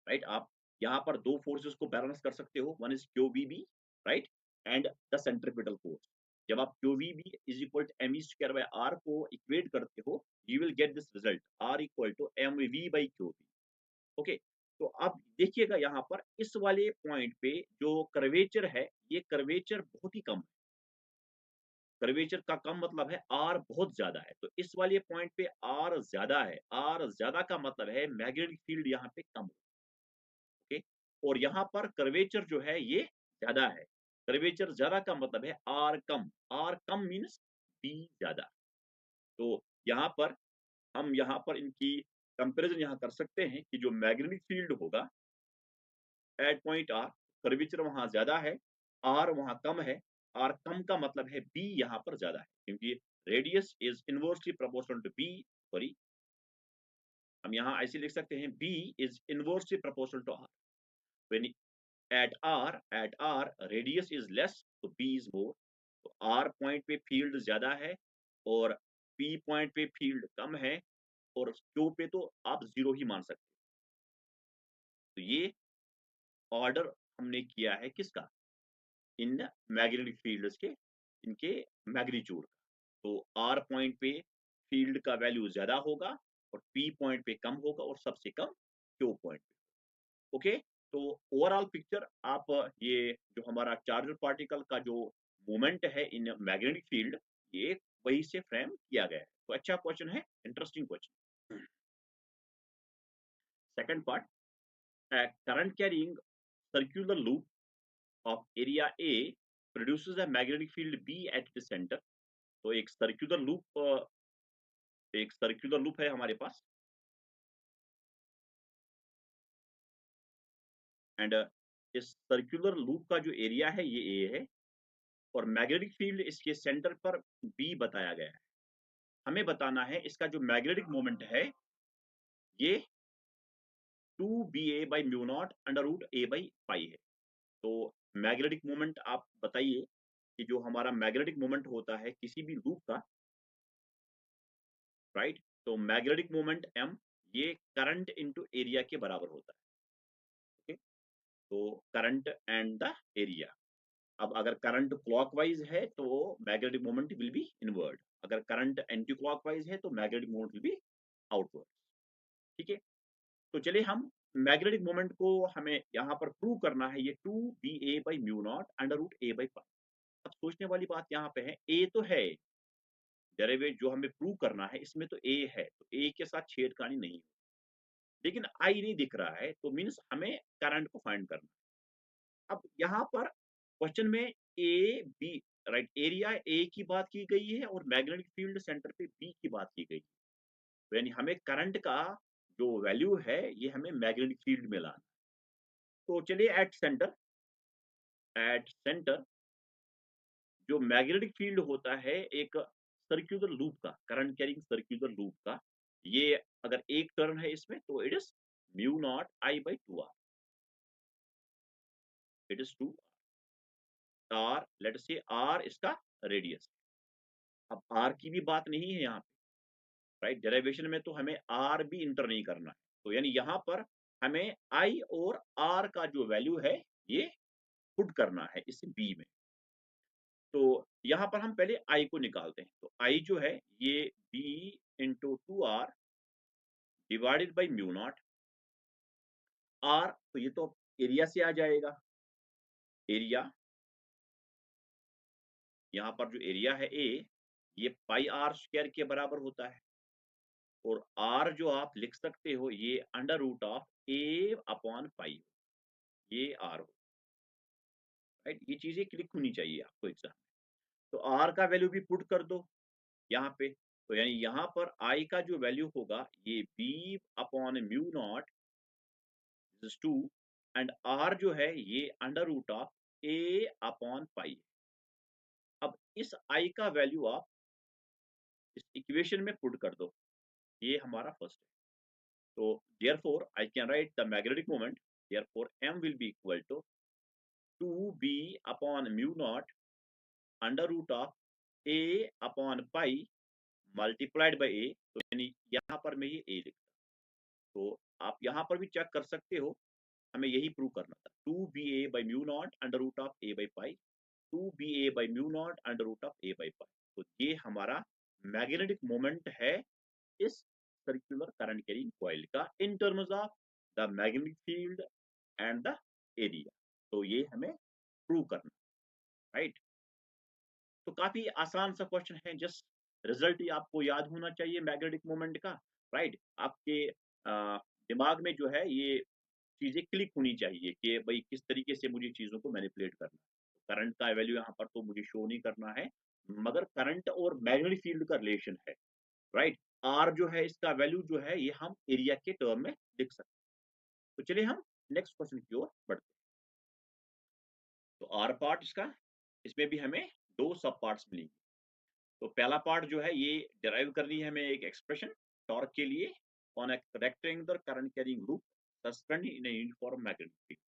right. आप यहाँ पर दो फोर्सेस को बैलेंस कर सकते हो, one is q v B, right, and the centripetal force. जब आप q v B is equal to m E square by r को इक्वेट करते हो, you will get this result r equal to m v by q B. Okay, तो आप देखिएगा यहाँ पर इस वाले पॉइंट पे जो कर्वेचर है ये कर्वेचर बहुत ही कम है। कर्वेचर का कम मतलब है आर बहुत ज्यादा है, तो इस वाले पॉइंट पे आर ज्यादा है, आर ज्यादा का मतलब है मैग्नेटिक फील्ड यहाँ पे कम है। ओके, और यहाँ पर कर्वेचर जो है ये ज्यादा है, कर्वेचर ज्यादा का मतलब है आर कम, आर कम मीन्स बी ज्यादा। तो यहाँ पर हम यहाँ पर इनकी कंपैरिजन यहाँ कर सकते हैं कि जो मैग्नेटिक फील्ड होगा एट पॉइंट आर, कर्वेचर वहां ज्यादा है, आर वहां कम है। आर कम का मतलब है बी यहाँ पर ज्यादा है, क्योंकि radius is inversely proportional to B, sorry, हम यहाँ ऐसे लिख सकते हैं B is inversely proportional to r. When at r radius is less तो बी इज मोर। तो आर पॉइंट पे फील्ड ज्यादा है और पी पॉइंट पे फील्ड कम है, और क्यू पे तो आप जीरो ही मान सकते हैं। तो ये ऑर्डर हमने किया है किसका, इन मैग्नेटिक फील्ड्स के, इनके मैग्नीट्यूड का। तो आर पॉइंट पे फील्ड का वैल्यू ज्यादा होगा और पी पॉइंट पे कम होगा और सबसे कम क्यू पॉइंट पे। ओके, तो ओवरऑल पिक्चर आप ये जो हमारा चार्जर पार्टिकल का जो मोमेंट है इन मैग्नेटिक फील्ड, ये वही से फ्रेम किया गया है। तो अच्छा क्वेश्चन है, interesting question. Second part, current carrying circular loop of area A produces a magnetic field B at the center। तो एक सर्कुलर लूप है हमारे पास, एंड इस सर्कुलर लूप का जो एरिया है ये ए है, और मैग्नेटिक फील्ड इसके सेंटर पर बी बताया गया है। हमें बताना है इसका जो मैग्नेटिक मोमेंट है ये 2ba by mu naught under root A by pi है। तो मैग्नेटिक मोमेंट आप बताइए कि जो हमारा मैग्नेटिक मोमेंट होता है किसी भी लूप का, राइट, तो मैग्नेटिक मोमेंट m ये करंट इनटू एरिया के बराबर होता है। ओके, तो करंट एंड द एरिया। अब अगर करंट क्लॉकवाइज है तो magnetic moment will be inward, अगर करंट एंटी क्लॉकवाइज है तो magnetic moment will be outward. ठीक है, तो चलिए हम मैग्नेटिक मोमेंट को हमें यहाँ पर प्रूव करना है, ये 2 ba/μ0 under root a by pi. अब सोचने वाली बात यहाँ पे है, a तो है, डेरिवेट जो हमें प्रूव करना है इसमें तो a है, तो a के साथ छेड़खानी नहीं हो, लेकिन I नहीं दिख रहा है, तो मीन्स हमें करंट को फाइंड करना है। अब यहाँ पर क्वेश्चन में A B, right, area A की बात की गई है और मैग्नेटिक फील्ड सेंटर पे बी की बात की गई है, तो यानी हमें करंट का जो वैल्यू है ये हमें मैग्नेटिक फील्ड में लाना। तो चलिए एट सेंटर जो मैग्नेटिक फील्ड होता है एक सर्क्युलर लूप का, करंट कैरिंग सर्क्युलर लूप का, ये अगर एक टर्न है इसमें तो it is μ0I/2r, it is 2r, let say r इसका रेडियस। अब r की भी बात नहीं है यहाँ पे, राइट, डेरिवेशन में तो हमें r भी इंटर नहीं करना है, तो यानी यहाँ पर हमें I और r का जो वैल्यू है ये पुट करना है इस b में। तो यहाँ पर हम पहले I को निकालते हैं, तो I जो है ये b into 2r divided by μ0 r, तो ये तो एरिया से आ जाएगा, एरिया यहाँ पर जो एरिया है a, ये पाई r स्क्वायर के बराबर होता है, और r जो आप लिख सकते हो ये अंडर रूट ऑफ a/पाई, ये r हो, राइट, ये चीजें क्लिक होनी चाहिए आपको एग्जाम में। तो r का वैल्यू भी पुट कर दो यहाँ पे, तो यानी यहाँ पर I का जो वैल्यू होगा ये b/μ0 इज 2, एंड r जो है ये अंडर रूट ऑफ a/पाई। अब इस I का वैल्यू आप इस इक्वेशन में पुट कर दो, ये हमारा फर्स्ट है। So therefore I can write the magnetic moment, therefore M will be equal to 2b/μ0 under root of a/pi multiplied by a, तो यानी यहाँ पर मैं ये a लिखता, तो आप यहाँ पर भी चेक कर सकते हो, हमें यही प्रूव करना था, 2ba/μ0 under root of a by pi, 2ba/μ0 under root of a by pi, तो ये हमारा मैग्नेटिक मोमेंट है इस सर्कुलर करंट कैरिंग कॉइल का इन terms of the magnetic field and the area, तो ये हमें प्रूव करना, राइट। तो काफी आसान सा क्वेश्चन है, जस्ट रिजल्ट ही आपको याद होना चाहिए मैग्नेटिक मोमेंट का, राइट। आपके दिमाग में जो है ये चीजें क्लिक होनी चाहिए कि भाई किस तरीके से मुझे चीजों को मैनिपुलेट करना है। करंट का वैल्यू यहाँ पर तो मुझे शो नहीं करना है, मगर करंट और मैग्नेटिक फील्ड का रिलेशन है, राइट। आर जो है इसका वैल्यू जो है ये हम एरिया के टर्म में लिख सकते हैं। तो चलिए हम नेक्स्ट क्वेश्चन की ओर बढ़ते हैं। तो आर पार्ट इसका, इसमें भी हमें दो सब पार्ट्स मिलेंगे। तो पहला पार्ट जो है ये डिराइव करनी है हमें एक एक्सप्रेशन टॉर्क के लिए on A rectangular current carrying loop suspended in a uniform magnetic field.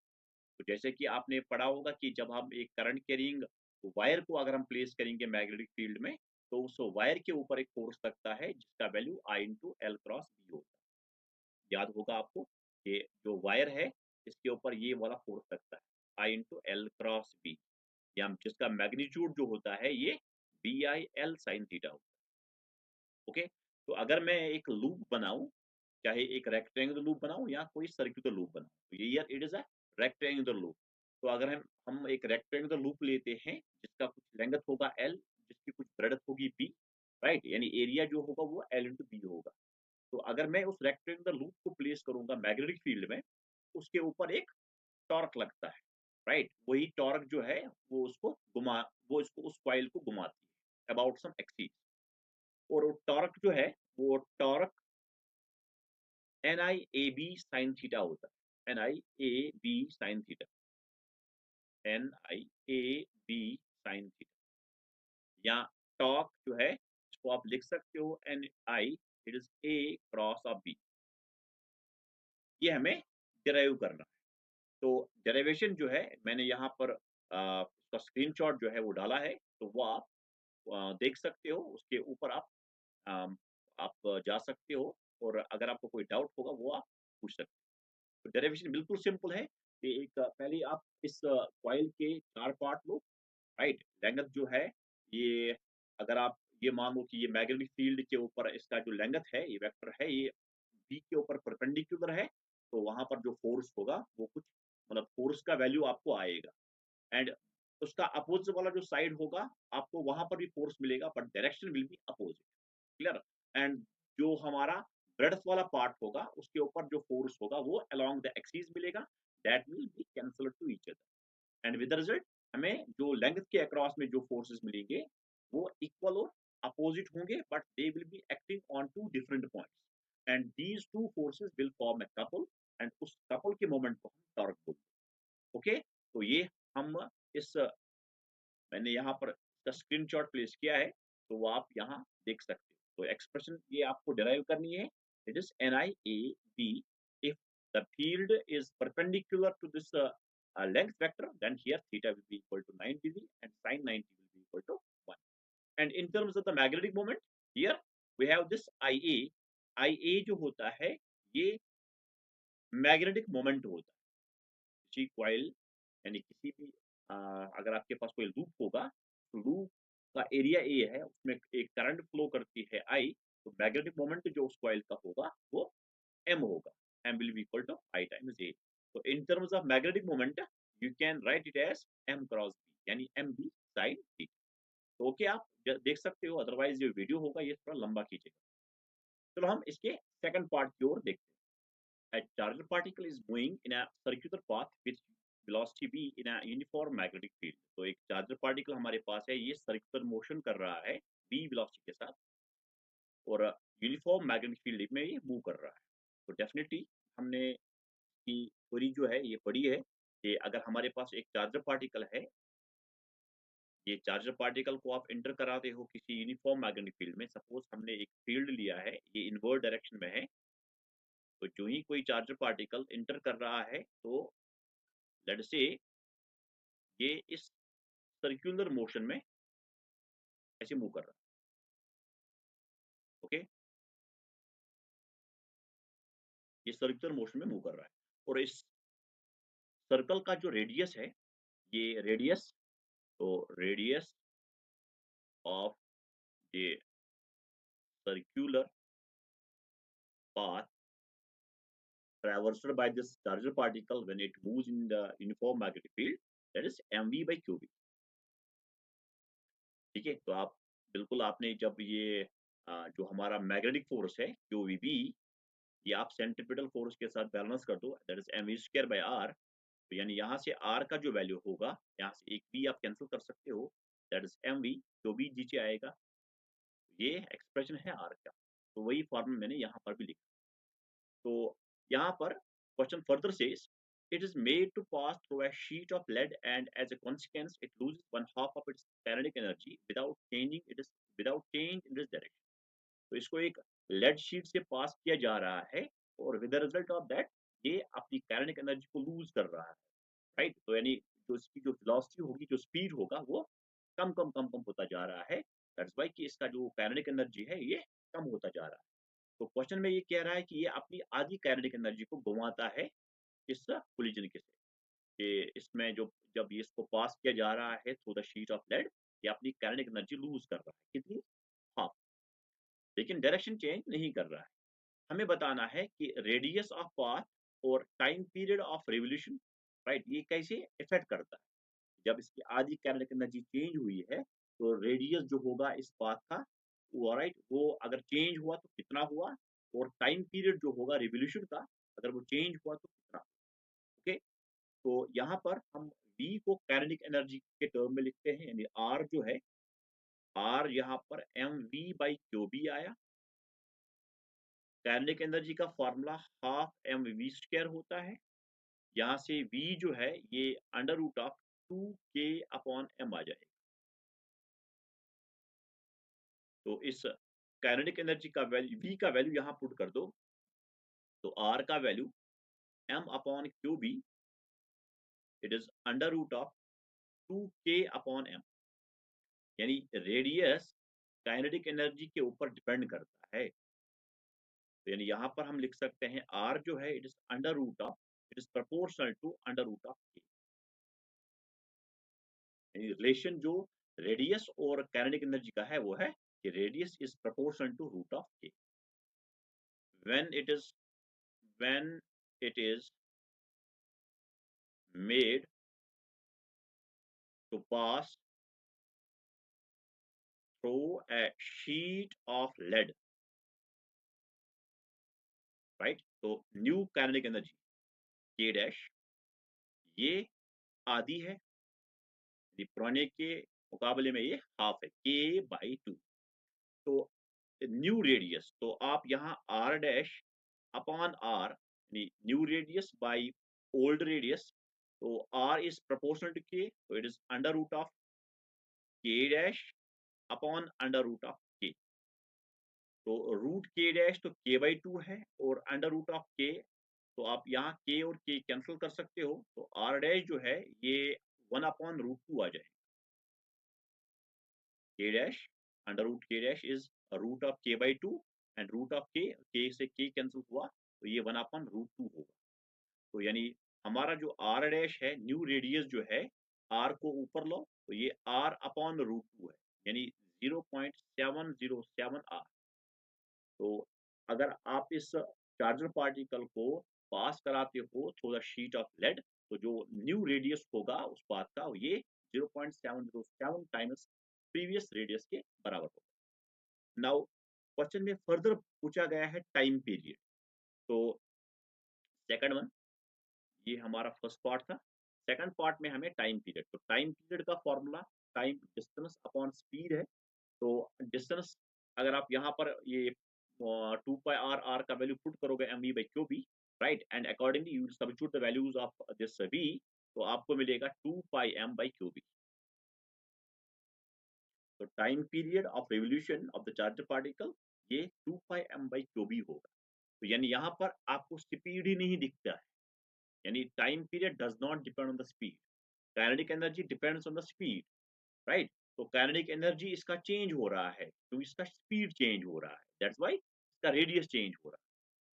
तो जैसे कि आपने पढ़ा होगा कि जब हम एक करंट कैरिंग वायर को अगर हम प्लेस करेंगे मैग्नेटिक फील्ड में, तो उस वायर के ऊपर एक फोर्स लगता है जिसका वैल्यू I/L×B होता है। याद होगा आपको कि जो वायर है इसके ऊपर ये वाला फोर्स लगता है I/L×B, या जिसका मैग्नीट्यूड जो होता है ये BI/L sin थीटा होता है। ओके, तो अगर मैं एक लूप बनाऊं, चाहे एक रेक्टेंगुलर लूप बनाऊं या कोई सर्कुलर लूप बनाऊं, तो ये यार it is a rectangular loop. तो अगर हम एक रेक्टेंगुलर लूप लेते हैं जिसका कुछ लेंथ होगा L, जिसकी कुछ ब्रेडथ होगी B, राइट, यानी एरिया जो होगा वो L/B होगा। तो अगर मैं उस रेक्टेंगुलर लूप को प्लेस करूंगा मैग्नेटिक फील्ड में, उसके ऊपर एक टॉर्क लगता है, राइट, वही टॉर्क जो है वो उसको घुमा, वो इसको उस कॉइल को घुमाती है अबाउट सम एक्सिस, और वो टॉर्क जो है वो टॉर्क NIAB sin थीटा होता है, NIAB sin theta, NIAB sin theta, या टॉर्क जो है इसको आप लिख सकते हो NI, it is A cross of B, ये हमें डिराइव करना है। तो डेरिवेशन जो है मैंने यहाँ पर उसका स्क्रीनशॉट जो है वो डाला है, तो वो आप देख सकते हो, उसके ऊपर अम, आप जा सकते हो, और अगर आपको कोई डाउट होगा वो आप पूछ सकते हो। तो डेरिवेशन बिल्कुल सिंपल है, कि एक पहले आप इस कॉइल के 4 पार्ट लो, राइट? लेंथ जो है ये, अगर आप ये मान लो कि ये मैग्नेटिक फील्ड के ऊपर इसका जो लेंथ है, ये वेक्टर है, ये बी के ऊपर परपेंडिकुलर है, तो वहाँ पर जो फ़ोर्स होगा वो कुछ मतलब फ़ोर्स का वैल्यू आपको आएगा। एंड उसका अपोज़िट वाला जो साइड होगा, आपको वहाँ पर भी फ़ोर्स मिलेगा, but direction will be opposite, clear? And जो हमारा ब्रेडथ वाला पार्ट होगा, उसके ऊपर जो फ़ोर्स होगा वो अलोंग द एक्सिस मिलेगा, that will be cancelled to each other. And with the result हमें जो लेंथ के अक्रॉस में जो फोर्सेस मिलेंगे वो इक्वल और अपोजिट होंगे, but they will be acting on two different points, and these two forces will form a couple, एंड उस कपल के मोमेंट को हम टॉर्क बोलते हैं। ओके, तो ये हम इस मैंने यहाँ पर इसका स्क्रीनशॉट प्लेस किया है, तो वो आप यहाँ देख सकते हो। तो एक्सप्रेशन ये आपको डिराइव करनी है, it is N I A B, if the field is perpendicular to this length vector, then here theta will be equal to 9 degree and sin 90 will be equal to 1. And in terms of the magnetic moment, here we have this IA. IA जो होता है ये magnetic moment होता है किसी coil, यानी किसी भी अगर आपके पास कोई लूप होगा, तो लूप का एरिया ए है, उसमें एक करंट फ्लो करती है आई, तो मैग्नेटिक मोमेंट जो उस कॉइल का होगा वो एम होगा, M will be equal to I times A. तो in terms of magnetic moment you can write it as M cross B, यानी एम बी साइन थीटा। तो ओके, आप देख सकते हो, अदरवाइज ये वीडियो होगा ये थोड़ा लंबा खींचेगा। चलो हम इसके सेकंड पार्ट की ओर देखते हैं। A charged particle is moving in a circular path with velocity v in a uniform magnetic field. तो एक चार्जर पार्टिकल हमारे पास है, ये सर्कुलर मोशन कर रहा है v वेलोसिटी के साथ, और यूनिफॉर्म मैग्नेटिक फील्ड में ये मूव कर रहा है। तो डेफिनेटली हमने की थ्योरी जो है ये पढ़ी है कि अगर हमारे पास एक चार्जर पार्टिकल है, ये चार्जर पार्टिकल को आप एंटर कराते हो किसी यूनिफॉर्म मैग्नेटिक फील्ड में, सपोज हमने एक फील्ड लिया है, ये इनवर्ट डायरेक्शन में है, तो जो ही कोई चार्जर पार्टिकल एंटर कर रहा है, तो लेट्स से ये इस सर्कुलर मोशन में ऐसे मूव कर रहा है। ओके, ये सर्कुलर मोशन में मूव कर रहा है, और इस सर्कल का जो रेडियस है, ये रेडियस, तो रेडियस ऑफ ये circular path traversed by this charger particle when it moves in the uniform magnetic field, that is mv by qb। ठीक है, तो आप बिल्कुल आपने जब ये जो हमारा मैग्नेटिक फोर्स है qvb, ये आप सेंट्रीपिटल फोर्स के साथ बैलेंस कर दो, that is mv square by r। तो यानी यहाँ से r का जो वैल्यू होगा, यहाँ से एक b आप कैंसिल कर सकते हो, दैट इज mv, जो भी नीचे आएगा, ये एक्सप्रेशन है r का। तो वही फॉर्मूला मैंने यहाँ पर भी लिखा। तो यहाँ पर question further says, it is made to pass through a sheet of lead and as a consequence it loses one half of its kinetic energy without change in this direction। तो इसको एक लेड शीट से पास किया जा रहा है, और with the result of that ये अपनी काइनेटिक एनर्जी को लूज कर रहा है, राइट? तो यानी जो इसकी जो वेलोसिटी होगी, जो स्पीड होगा, वो कम होता जा रहा है, दैट्स व्हाई कि इसका जो काइनेटिक एनर्जी है ये कम होता जा रहा है। तो क्वेश्चन में ये कह रहा है कि ये अपनी आधी काइनेटिक एनर्जी को गंवाता है इस कोलिजन के से, कि इसमें जो जब ये इसको पास किया जा रहा है through the sheet of lead, ये अपनी काइनेटिक एनर्जी लूज कर रहा है, कितनी? हाफ। लेकिन डायरेक्शन चेंज नहीं कर रहा है। हमें बताना है कि रेडियस ऑफ पाथ और time period of revolution, right, ये कैसे इफेक्ट करता है। जब इसकी आधी काइनेटिक एनर्जी चेंज हुई है, तो रेडियस जो होगा इस पाथ का, वो राइट, वो अगर चेंज हुआ तो कितना हुआ, और टाइम पीरियड जो होगा रिवोल्यूशन का, अगर वो चेंज हुआ तो कितना। ओके, तो यहाँ पर हम v को काइनेटिक एनर्जी के टर्म में लिखते हैं, यानी r जो है, r यहाँ पर mv बाई क्यूबी आया। काइनेटिक एनर्जी का formula half m v square होता है। यहाँ से v जो है ये under root of 2k upon m आ जाएगा। तो इस काइनेटिक एनर्जी का वैल्यू, v का वैल्यू यहाँ पुट कर दो, तो r का value m upon q B, it is under root of 2k upon m, यानी रेडियस काइनेटिक एनर्जी के ऊपर डिपेंड करता है। तो यानी यहाँ पर हम लिख सकते हैं r जो है it is under root of it is proportional to under root of k. Relation जो रेडियस और काइनेटिक एनर्जी का है वो है कि radius is proportional to root of k. when it is when it is made to pass through a sheet of lead, right? तो new kinetic energy के dash ये आधी है, पुराने के मुकाबले में ये हाफ है, के बाई टू। तो न्यू रेडियस, तो आप यहाँ आर डैश अपॉन आर यानी new radius by old radius, तो R is proportional to K, तो it is under root of K dash upon under root of K. तो root k dash तो के by to है और under root of K, तो आप यहाँ के और के कैंसिल कर सकते हो, तो आर डैश जो है ये 1/√2 आ जाए। K dash under root k dash is root of k by two and root of k से के कैंसिल हुआ, तो ये 1/√2 होगा। तो यानी हमारा जो आर डैश है, न्यू रेडियस जो है, आर को ऊपर लो तो ये आर अपॉन रूट टू है, यानी 0.707 आर। तो अगर आप इस चार्जर पार्टिकल को पास कराते हो through the sheet of lead, तो जो न्यू रेडियस होगा उस पाथ का, ये 0.707 टाइम्स प्रीवियस रेडियस के बराबर होगा। नाउ क्वेश्चन में फर्दर पूछा गया है टाइम पीरियड। तो सेकंड वन, ये हमारा फर्स्ट पार्ट था। सेकंड पार्ट में हमें टाइम पीरियड, तो टाइम पीरियड का formula time distance upon speed है। तो डिस्टेंस अगर आप यहाँ पर ये 2 πr का वैल्यू पुट करोगे m v by q B, right, and accordingly you substitute the values of this V, तो आपको मिलेगा 2 πm/क्यूबी। तो time period of revolution of the charger particle ये 2 πm/क्यूबी होगा। तो यानी यहाँ पर आपको स्पीड ही नहीं दिखता है, यानी time period does not depend on the speed, kinetic energy depends on the speed, right. तो काइनेटिक एनर्जी इसका चेंज हो रहा है क्योंकि इसका स्पीड चेंज हो रहा है, दैट्स व्हाई इसका रेडियस चेंज हो रहा है।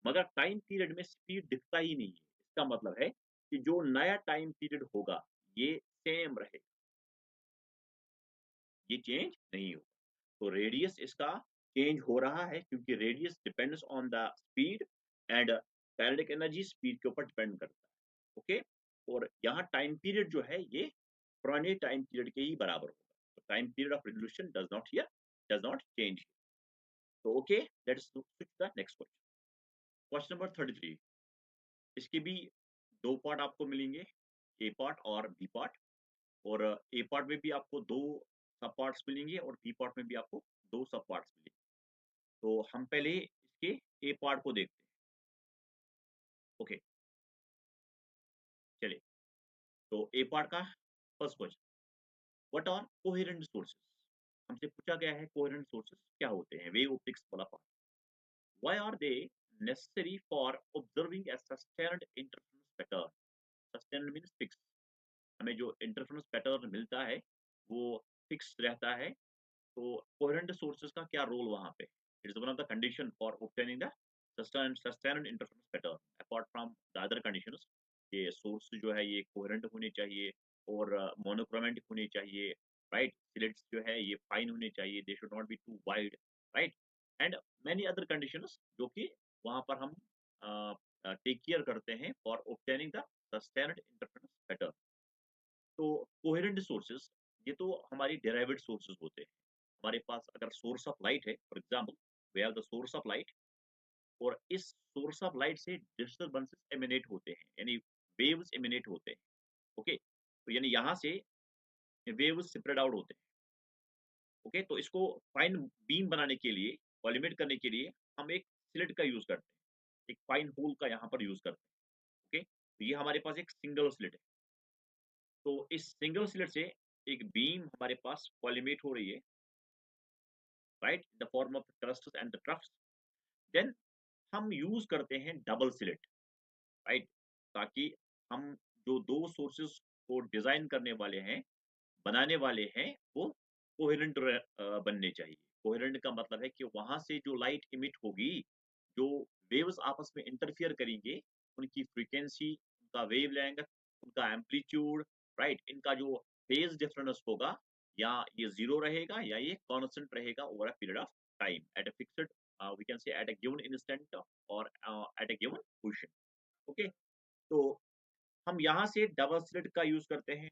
मगर टाइम पीरियड में स्पीड दिखता ही नहीं है, इसका मतलब है कि जो नया टाइम पीरियड होगा ये सेम रहेगा, ये चेंज नहीं होगा। तो रेडियस इसका चेंज हो रहा है क्योंकि radius depends on the speed and kinetic energy speed के ऊपर डिपेंड करता है, ओके। और यहाँ टाइम पीरियड जो है ये पुराने टाइम पीरियड के ही बराबर होगा। तो time period of revolution does not change. तो okay, let's switch the next question. Question number 33, इसके भी दो पार्ट आपको मिलेंगे, ए पार्ट और बी पार्ट। और ए पार्ट में भी आपको दो सब पार्ट्स मिलेंगे और बी पार्ट में भी आपको दो सब पार्ट्स मिलेंगे। तो हम पहले इसके ए पार्ट को देखते हैं, ओके। चलिए, तो ए पार्ट का first question, what are coherent sources. हमसे पूछा गया है कोहेरेंट सोर्सेस क्या होते हैं, वेव ऑप्टिक्स वाला part. Why are they necessary for observing a sustained interference pattern. Sustained means fix, हमें जो इंटरफेरेंस पैटर्न मिलता है वो फिक्स रहता है। तो कोहेरेंट सोर्सेस का क्या रोल वहाँ पे, it is one of the condition for obtaining the sustained interference pattern apart from the other conditions. ये सोर्स जो है ये कोहेरेंट होने चाहिए और मोनोक्रोमेटिक होने चाहिए, राइट। स्लिट्स जो है ये फाइन होने चाहिए, they should not be too wide, right, and many other conditions जो कि वहाँ पर हम टेक केयर करते हैं for obtaining the sustained interference pattern. तो कोहेरेंट सोर्सेस ये तो हमारी डेराइव्ड सोर्सेस होते हैं। हमारे पास अगर सोर्स ऑफ लाइट है, for example we have the source of light, और इस सोर्स ऑफ लाइट से डिस्टर्बेंसेस एमिनेट होते हैं, यानी वेव्स एमिनेट होते हैं, ओके। तो यानी यहाँ से वेव्स स्प्रेड आउट होते हैं, ओके। तो इसको फाइन बीम बनाने के लिए, कॉलिमेट करने के लिए हम एक स्लिट का यूज करते हैं, एक फाइन होल का यहाँ पर यूज करते हैं, ओके। तो ये हमारे पास एक सिंगल स्लिट है। तो इस सिंगल स्लिट से एक बीम हमारे पास कॉलिमेट हो रही है, right, the form of crest and the troughs. Then हम यूज करते हैं डबल स्लिट, राइट, ताकि हम जो दो सोर्सेज को डिजाइन करने वाले हैं, बनाने वाले हैं, वो कोहेरेंट बनने चाहिए। कोहेरेंट का मतलब है कि वहां से जो लाइट इमिट होगी, जो वेव्स आपस में इंटरफियर करेंगे, उनकी फ्रीक्वेंसी, उनका वेवलेंथ, उनका एम्पलीट्यूड, राइट? इनका जो फेज डिफरेंस होगा, या ये 0 रहेगा या ये कांस्टेंट रहेगा over a period of time at a fixed, we can say at a given instant और at a given position. Okay, तो हम यहाँ से डबल स्लिट का यूज करते हैं।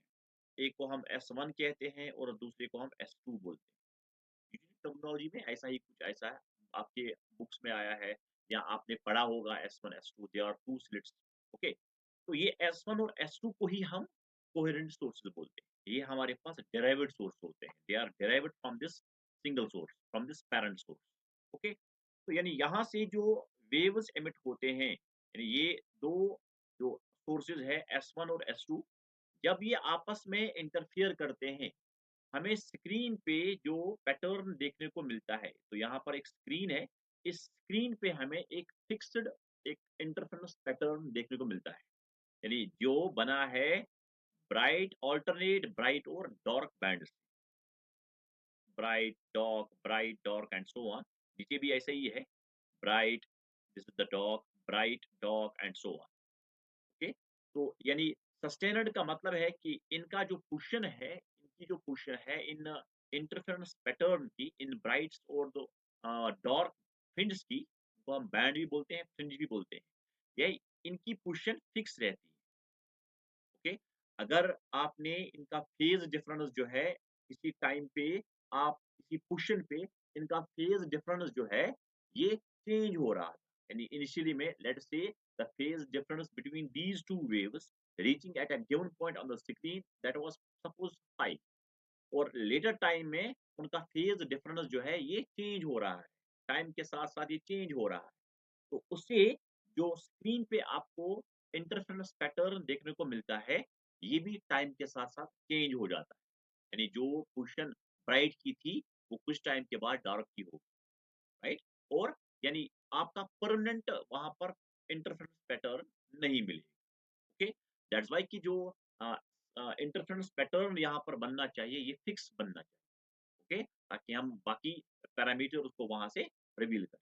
एक को हम S1 कहते हैं और दूसरे को हम S2 बोलते हैं। टर्मिनोलॉजी में ऐसा ही कुछ ऐसा है, आपके बुक्स में आया है या आपने पढ़ा होगा S1 S2, they are two slits. Okay, तो ये S1 और S2 को ही हम कोहेरेंट सोर्सेज बोलते हैं। ये हमारे पास डेराइव्ड सोर्स होते हैं, they are derived from this single source, from this parent source. Okay, तो यानी यहाँ से जो वेव्स एमिट होते हैं, यानी ये दो जो सोर्सेज है S1 और S2, जब ये आपस में इंटरफियर करते हैं, हमें स्क्रीन पे जो पैटर्न देखने को मिलता है, तो यहाँ पर एक स्क्रीन है, इस स्क्रीन पे हमें एक फिक्स्ड एक इंटरफेरेंस पैटर्न देखने को मिलता है, यानी जो बना है ब्राइट ऑल्टरनेट ब्राइट और dark bands, bright dark and so on. नीचे भी ऐसा ही है, bright, this is the dark, bright dark and so on. Okay, तो यानी सस्टेनड का मतलब है कि इनका जो पोजीशन है, इनकी जो पोजीशन है इन इंटरफेरेंस पैटर्न की, इन ब्राइट्स और दो डार्क फ्रिंज की, वो हम बैंड भी बोलते हैं, फ्रिंज भी बोलते हैं, यही इनकी पोजीशन फिक्स रहती है। ओके, अगर आपने इनका फेज डिफरेंस जो है किसी टाइम पे, आप किसी पोजीशन पे इनका फेज डिफरेंस जो है ये चेंज हो रहा था, यानी इनिशियली में let's say the phase difference between these two waves reaching eight a given point on the screen that was suppose 5, और लेटर टाइम में उनका फेज डिफरेंस जो है ये चेंज हो रहा है, टाइम के साथ साथ ये चेंज हो रहा है, तो उससे जो स्क्रीन पे आपको इंटरफेरेंस पैटर्न देखने को मिलता है, ये भी टाइम के साथ-साथ चेंज हो जाता है। यानी जो पोज़ीशन ब्राइट की थी, वो कुछ टाइम के बाद डार्क की होगी, राइट? और यानी आपका परमानेंट वहाँ पर इंटरफेरेंस पैटर्न नहीं मिलेगा। ओके, दैट्स व्हाई कि जो अ इंटरफेरेंस पैटर्न यहाँ पर बनना चाहिए, ये फिक्स बनना चाहिए। ओके, ताकि हम बाकी पैरामीटर उसको वहाँ से रिवील करें।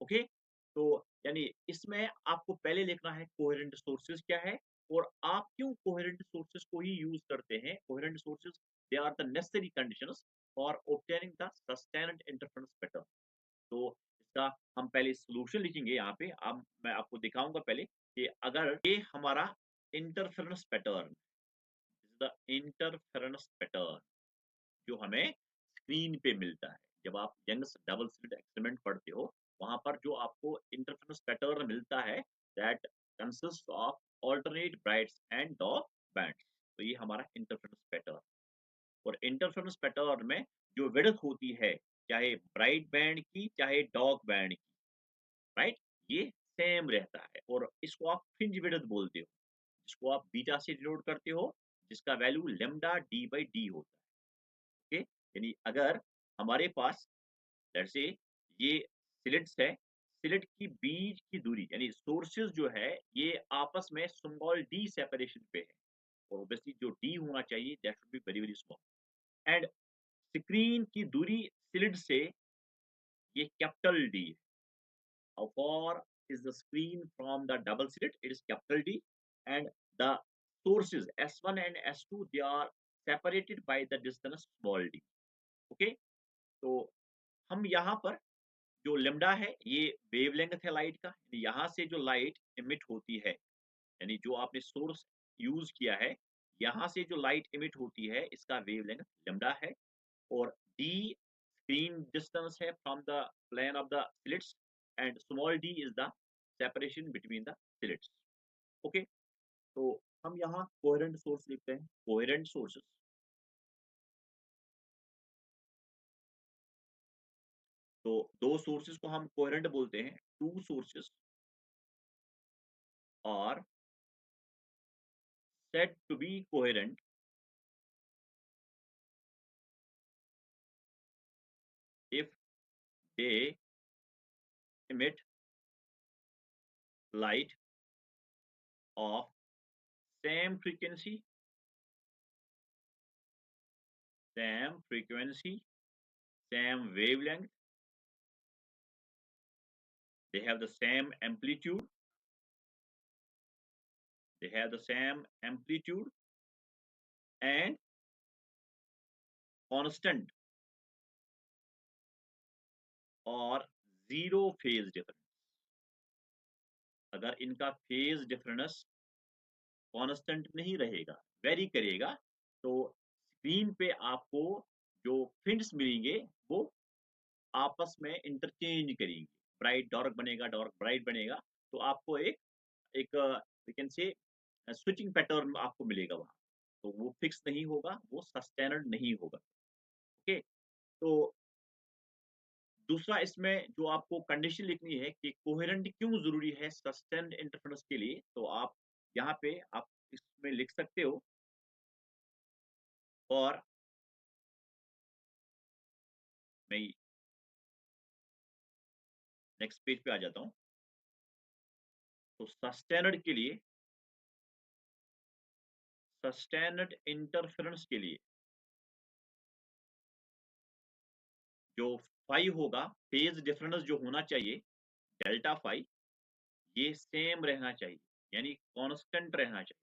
ओके, तो यानी इसमें आपको पहले लिखना है कोहेरेंट सोर्सेज क्या है, और आप क्यों कोहेरेंट सोर्सेज को ही यूज करते हैं। Coherent sources, they are the necessary conditions for obtaining the sustained interference pattern. तो इसका हम पहले सॉल्यूशन लिखेंगे यहाँ पे, अब मैं आपको दिखाऊंगा पहले कि अगर ये हमारा interference pattern, the interference pattern जो हमें स्क्रीन पे मिलता है, जब आप यंग्स डबल स्लिट एक्सपेरिमेंट पढ़ते हो, वहाँ पर जो आपको इंटरफेरेंस पैटर्न मिलता है, that consist of alternate brides and dark bands. तो ये हमारा इंटरफेरेंस पैटर्न, और इंटरफेरेंस पैटर्न में जो विड्थ होती है, चाहे ब्राइट बैंड की चाहे डार्क बैंड की, राइट, ये सेम रहता है, और इसको आप फ्रिंज विड्थ बोलते हो, जिसको आप बीटा से डिनोट करते हो, जिसका value lambda D by D होता है। ओके, यानी अगर हमारे पास लेट्स से ये स्लिट्स है, स्लिट की बीच की दूरी यानी सोर्सेज जो है ये आपस में स्मॉल डी सेपरेशन पे है, और ऑब्वियसली जो डी होना चाहिए that should be very very small, and screen की दूरी स्लिट से ये कैपिटल डी है। How far is the screen from the double slit? It is capital D, and the sources S1 and S2 they are separated by the distance small d. Okay, तो हम यहाँ पर जो lambda है ये wavelength है light का, यहाँ से जो लाइट इमिट होती है, यानी जो आपने सोर्स यूज किया है, यहाँ से जो लाइट इमिट होती है इसका वेवलेंथ लेम्डा है, और d screen distance है from the plane of the slits, and small d is the separation between the slits. Okay, तो हम यहाँ कोहेरेंट सोर्स लिखते हैं, कोहेरेंट सोर्सेस। तो दो सोर्सेस को हम कोहेरेंट बोलते हैं, two sources are said to be coherent if they emit light of same frequency, same frequency, same wavelength, they have the same amplitude, they have the same amplitude and constant और zero phase difference. अगर इनका phase difference constant नहीं रहेगा, very करेगा, तो screen पे आपको जो फिल्म्स मिलेंगे वो आपस में इंटरचेंज करेंगे, ब्राइट डार्क बनेगा, डार्क ब्राइट बनेगा, तो आपको एक एक we can say switching pattern आपको मिलेगा वहाँ, तो वो फिक्स नहीं होगा, वो सस्टेनेड नहीं होगा। ओके, तो दूसरा इसमें जो आपको कंडीशन लिखनी है कि कोहेरेंट क्यों जरूरी है सस्टेन्ड इंटरफेरेंस के लिए, तो आप यहाँ पे आप इसमें लिख सकते हो। और मैं नेक्स्ट पेज पे आ जाता हूँ। तो सस्टेनड के लिए, सस्टेनड इंटरफेरेंस के लिए जो फाई होगा, फेज डिफरेंस जो होना चाहिए डेल्टा फाई, ये सेम रहना चाहिए, यानी कांस्टेंट रहना चाहिए।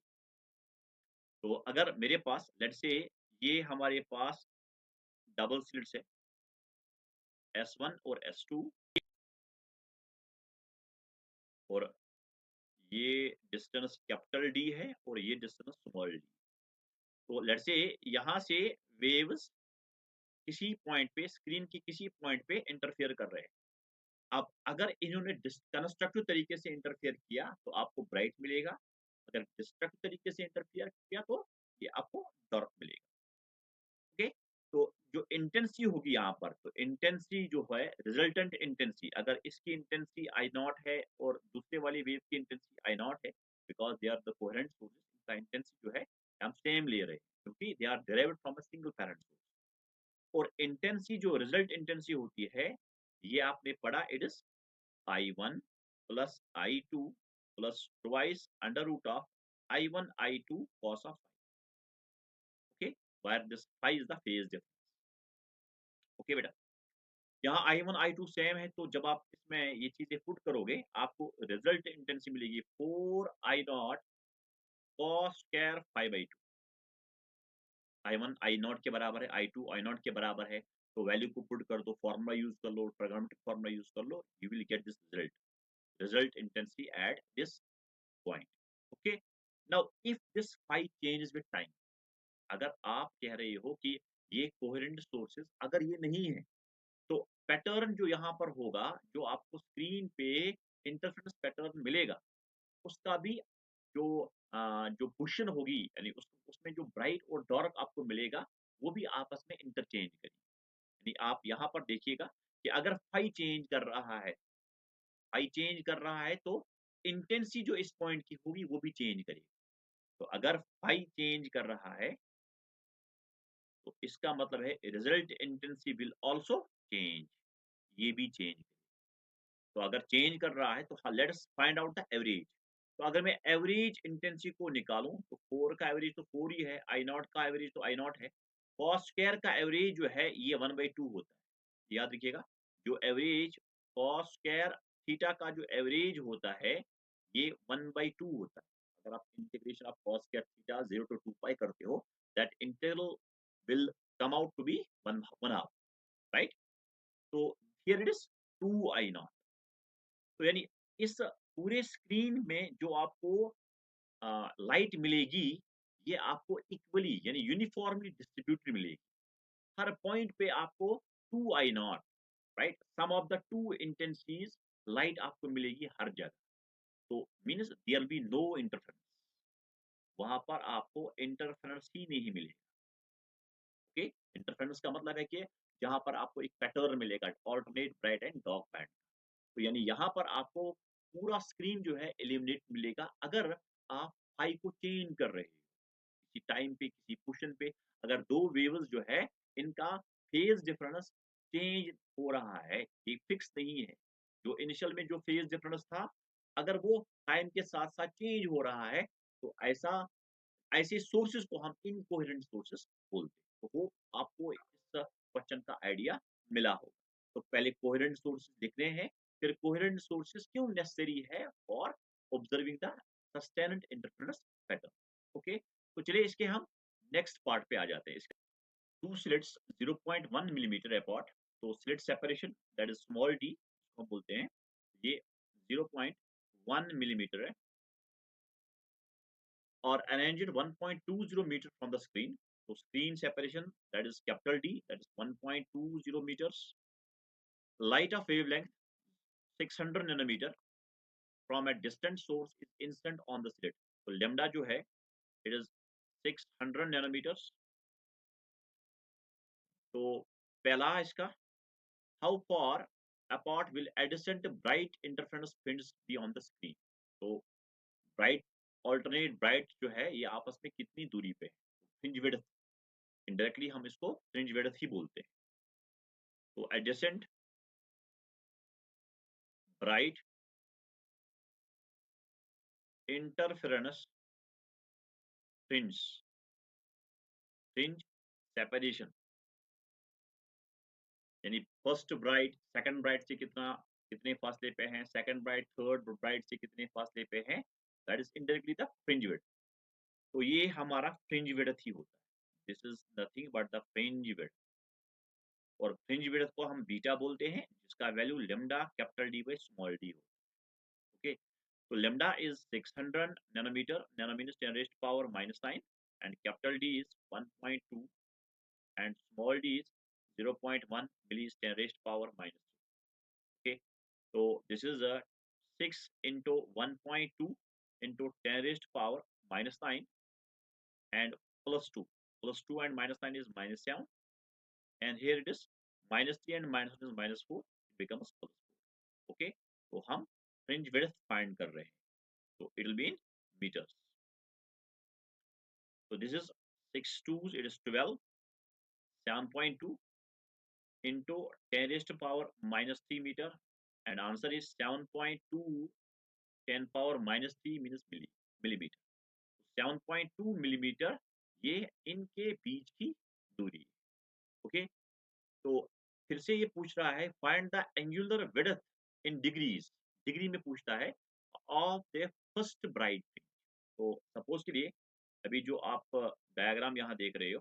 तो अगर मेरे पास लेट्स से ये हमारे पास डबल स्लिट्स है S1 और S2, और ये डिस्टेंस कैपिटल डी है और ये डिस्टेंस स्मॉल डी। तो लेट्स से यहाँ से वेव्स किसी पॉइंट पे, स्क्रीन की किसी पॉइंट पे इंटरफेयर कर रहे हैं। अब अगर इन्होंने कंस्ट्रक्टिव तरीके से इंटरफेयर किया तो आपको ब्राइट मिलेगा, अगर डिस्ट्रक्टिव तरीके से इंटरफेयर किया तो ये आपको डार्क मिलेगा। ओके, तो जो इंटेंसिटी होगी यहाँ पर, तो इंटेंसिटी जो है रिजल्टेंट इंटेंसिटी, अगर इसकी इंटेंसिटी आई नॉट है और दूसरे वाली वेव की इंटेंसिटी आई नॉट है, because they are the coherent sources, इनका इंटेंसिटी जो है हम सेम ले रहे हैं क्योंकि they are derived from a single parent source. और इंटेंसिटी जो रिजल्ट इंटेंसिटी होती है, ये आपने पढ़ा, it is I1 plus I2 plus twice under root of I1 I2 cos of phi. Okay, where this phi is the phase difference. Okay बेटा, यहाँ I1 I2 same है, तो जब आप इसमें ये चीजें पुट करोगे आपको रिजल्ट इंटेंसिटी मिलेगी 4 I not cos square phi by 2। I1 I not के बराबर है, I2 I नॉट के बराबर है, तो वैल्यू को पुट कर दो, फॉर्मूला यूज कर लो, ट्रिग्नोमेट्रिक फॉर्मूला यूज कर लो, you will get this result, result intensity at this point. Okay, now if this phi changes with time, अगर आप कह रहे हो कि ये कोहेरेंट सोर्सेस अगर ये नहीं है, तो पैटर्न जो यहाँ पर होगा, जो आपको स्क्रीन पे इंटरफेरेंस पैटर्न मिलेगा, उसका भी जो जो पोजीशन होगी, यानी उसमें जो ब्राइट और डार्क आपको मिलेगा, वो भी आपस में इंटरचेंज करेंगे। यानी आप यहाँ पर देखिएगा कि अगर फाई चेंज कर रहा है, फाई चेंज कर रहा है, तो इंटेंसिटी जो इस पॉइंट की होगी वो भी चेंज करेगी। तो अगर फाई चेंज कर रहा है, तो इसका मतलब है result intensity will also change, ये भी चेंज करेगी। तो अगर चेंज कर रहा है, तो let's find out the average. तो अगर मैं एवरेज इंटेंसिटी को निकालूं, तो 4 का एवरेज तो 4 ही है, आई नॉट का एवरेज तो आई नॉट है, कॉस स्क्वायर का एवरेज जो है ये 1/2 होता है। याद रखिएगा, जो एवरेज कॉस स्क्वायर थीटा का जो एवरेज होता है, ये 1/2 होता है। अगर आप integration of cos square theta 0 to 2 पाई करते हो, that integral will come out to be one half, right? So here it is 2 I naught। तो यानी इस पूरे स्क्रीन में जो आपको लाइट मिलेगी, ये आपको इक्वली यानी यूनिफॉर्मली डिस्ट्रीब्यूटेड मिलेगी। हर पॉइंट पे आपको 2 I naught, right, sum of the two intensities light आपको मिलेगी हर जगह। तो means there be no interference, वहां पर आपको इंटरफेरेंस ही नहीं मिलेगा। ओके, इंटरफेरेंस का मतलब है कि जहां पर आपको एक पैटर्न मिलेगा, alternate bright and dark pattern. तो यानी यहाँ पर आपको पूरा स्क्रीन जो है इल्यूमिनेट मिलेगा, अगर आप फाई को चेंज कर रहे हो किसी टाइम पे, किसी पोजीशन पे। अगर दो वेव्स जो है इनका फेज डिफरेंस चेंज हो रहा है, ये फिक्स नहीं है, जो इनिशियल में जो फेज डिफरेंस था, अगर वो टाइम के साथ साथ चेंज हो रहा है, तो ऐसा, ऐसे सोर्सेज को हम इनकोहेरेंट सोर्सेज बोलते हैं। तो वो आपको इस क्वेश्चन का आइडिया मिला होगा। तो पहले कोहेरेंट सोर्सेज लिख रहे हैं, फिर कोहेरेंट सोर्सेज क्यों नेसेसरी है for observing the sustained interference pattern. Okay, तो चलिए इसके हम नेक्स्ट पार्ट पे आ जाते हैं। इसके टू स्लिट्स 0.1 मिलीमीटर अपार्ट, तो slit separation that is small D हम बोलते हैं, ये 0.1 मिलीमीटर है, और arranged 1.20 meter from the screen. So screen separation that is capital D, that is 1.20 meters. Light of wavelength 600 nanometer from a distant source is instant on the slit. So lambda जो है it is 600 nanometers. तो पहला इसका how far apart will adjacent bright interference fringes be on the screen. तो bright alternate bright जो है ये आपस में कितनी दूरी पे है, fringe width, इनडायरेक्टली हम इसको फ्रिंज विड्थ ही बोलते हैं। तो adjacent bright interference fringe, fringe separation, यानी फर्स्ट ब्राइट सेकंड ब्राइट से कितने फासले पे हैं, सेकंड ब्राइट थर्ड ब्राइट से कितने फासले पे हैं, that is indirectly the fringe width. तो ये हमारा फ्रिंज विड्थ ही होता है, this is nothing but the fringe width. और फ्रिंज विड्थ को हम बीटा बोलते हैं, जिसका value lambda capital D by small D हो। Okay, so lambda is 600 nanometer, nano means 10 raised power minus 9, and capital D is 1.2 and small d is 0.1 milli is 10 raised power minus 2. Okay, so this is a 6 into 1.2 into 10 raised power minus 9 and plus 2. Plus 2 and minus 9 is minus 7, and here it is minus 3 and minus 1 is minus 4, it becomes plus 4. Okay, so हम fringe width find कर रहे हैं, so it will be in meters. So this is 6 twos, it is 12, 7.2 into 10 raised to power minus 3 meter, and answer is 7.2 10 power minus 3 minus millimeter. 7.2 millimeter ये इनके बीच की दूरी है। Okay, तो फिर से ये पूछ रहा है find the angular width in degrees, degree में पूछता है of the first bright fringe. तो सपोज के लिए अभी जो आप डायग्राम यहाँ देख रहे हो,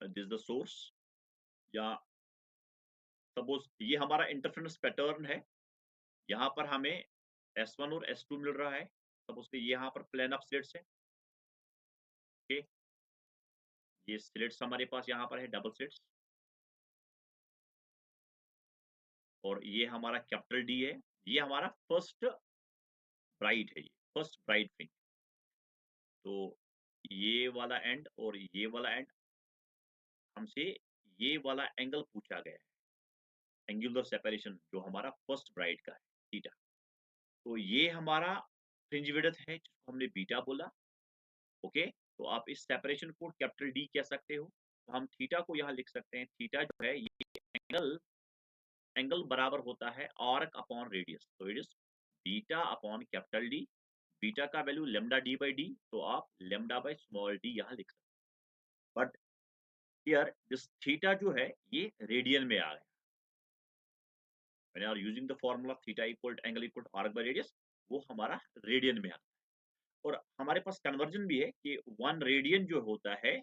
दिस द सोर्स, या सपोज ये हमारा इंटरफेरेंस पैटर्न है, यहाँ पर हमें S1 और S2 मिल रहा है, सपोज कि यहाँ पर प्लेन ऑफ स्लिट्स है। ओके, ये स्लिट्स हमारे पास यहाँ पर है डबल स्लिट्स, और ये हमारा कैपिटल डी है, ये हमारा फर्स्ट ब्राइट है, ये फर्स्ट ब्राइट फ्रिंज। तो ये वाला एंड और ये वाला एंड, हमसे ये वाला एंगल पूछा गया है, एंगुलर सेपरेशन जो हमारा फर्स्ट ब्राइट का है, थीटा। तो ये हमारा फ्रिंज विड्थ है जिसको हमने बीटा बोला। ओके, तो आप इस सेपरेशन को कैपिटल डी कह सकते हो, तो हम थीटा को यहाँ लिख सकते हैं, थीटा जो है ये एंगल, एंगल बराबर होता है आर्क अपॉन रेडियस, तो it is beta upon capital D, beta का value lambda D by D, तो आप लेम्डा बाई स्मॉल डी यहाँ लिख सकते हैं। बट हियर दिस थीटा जो है ये रेडियन में आ गया, when you are using the formula theta equal to angle equal to arc by radius, वो हमारा रेडियन में आता है। और हमारे पास कन्वर्जन भी है कि 1 रेडियन जो होता है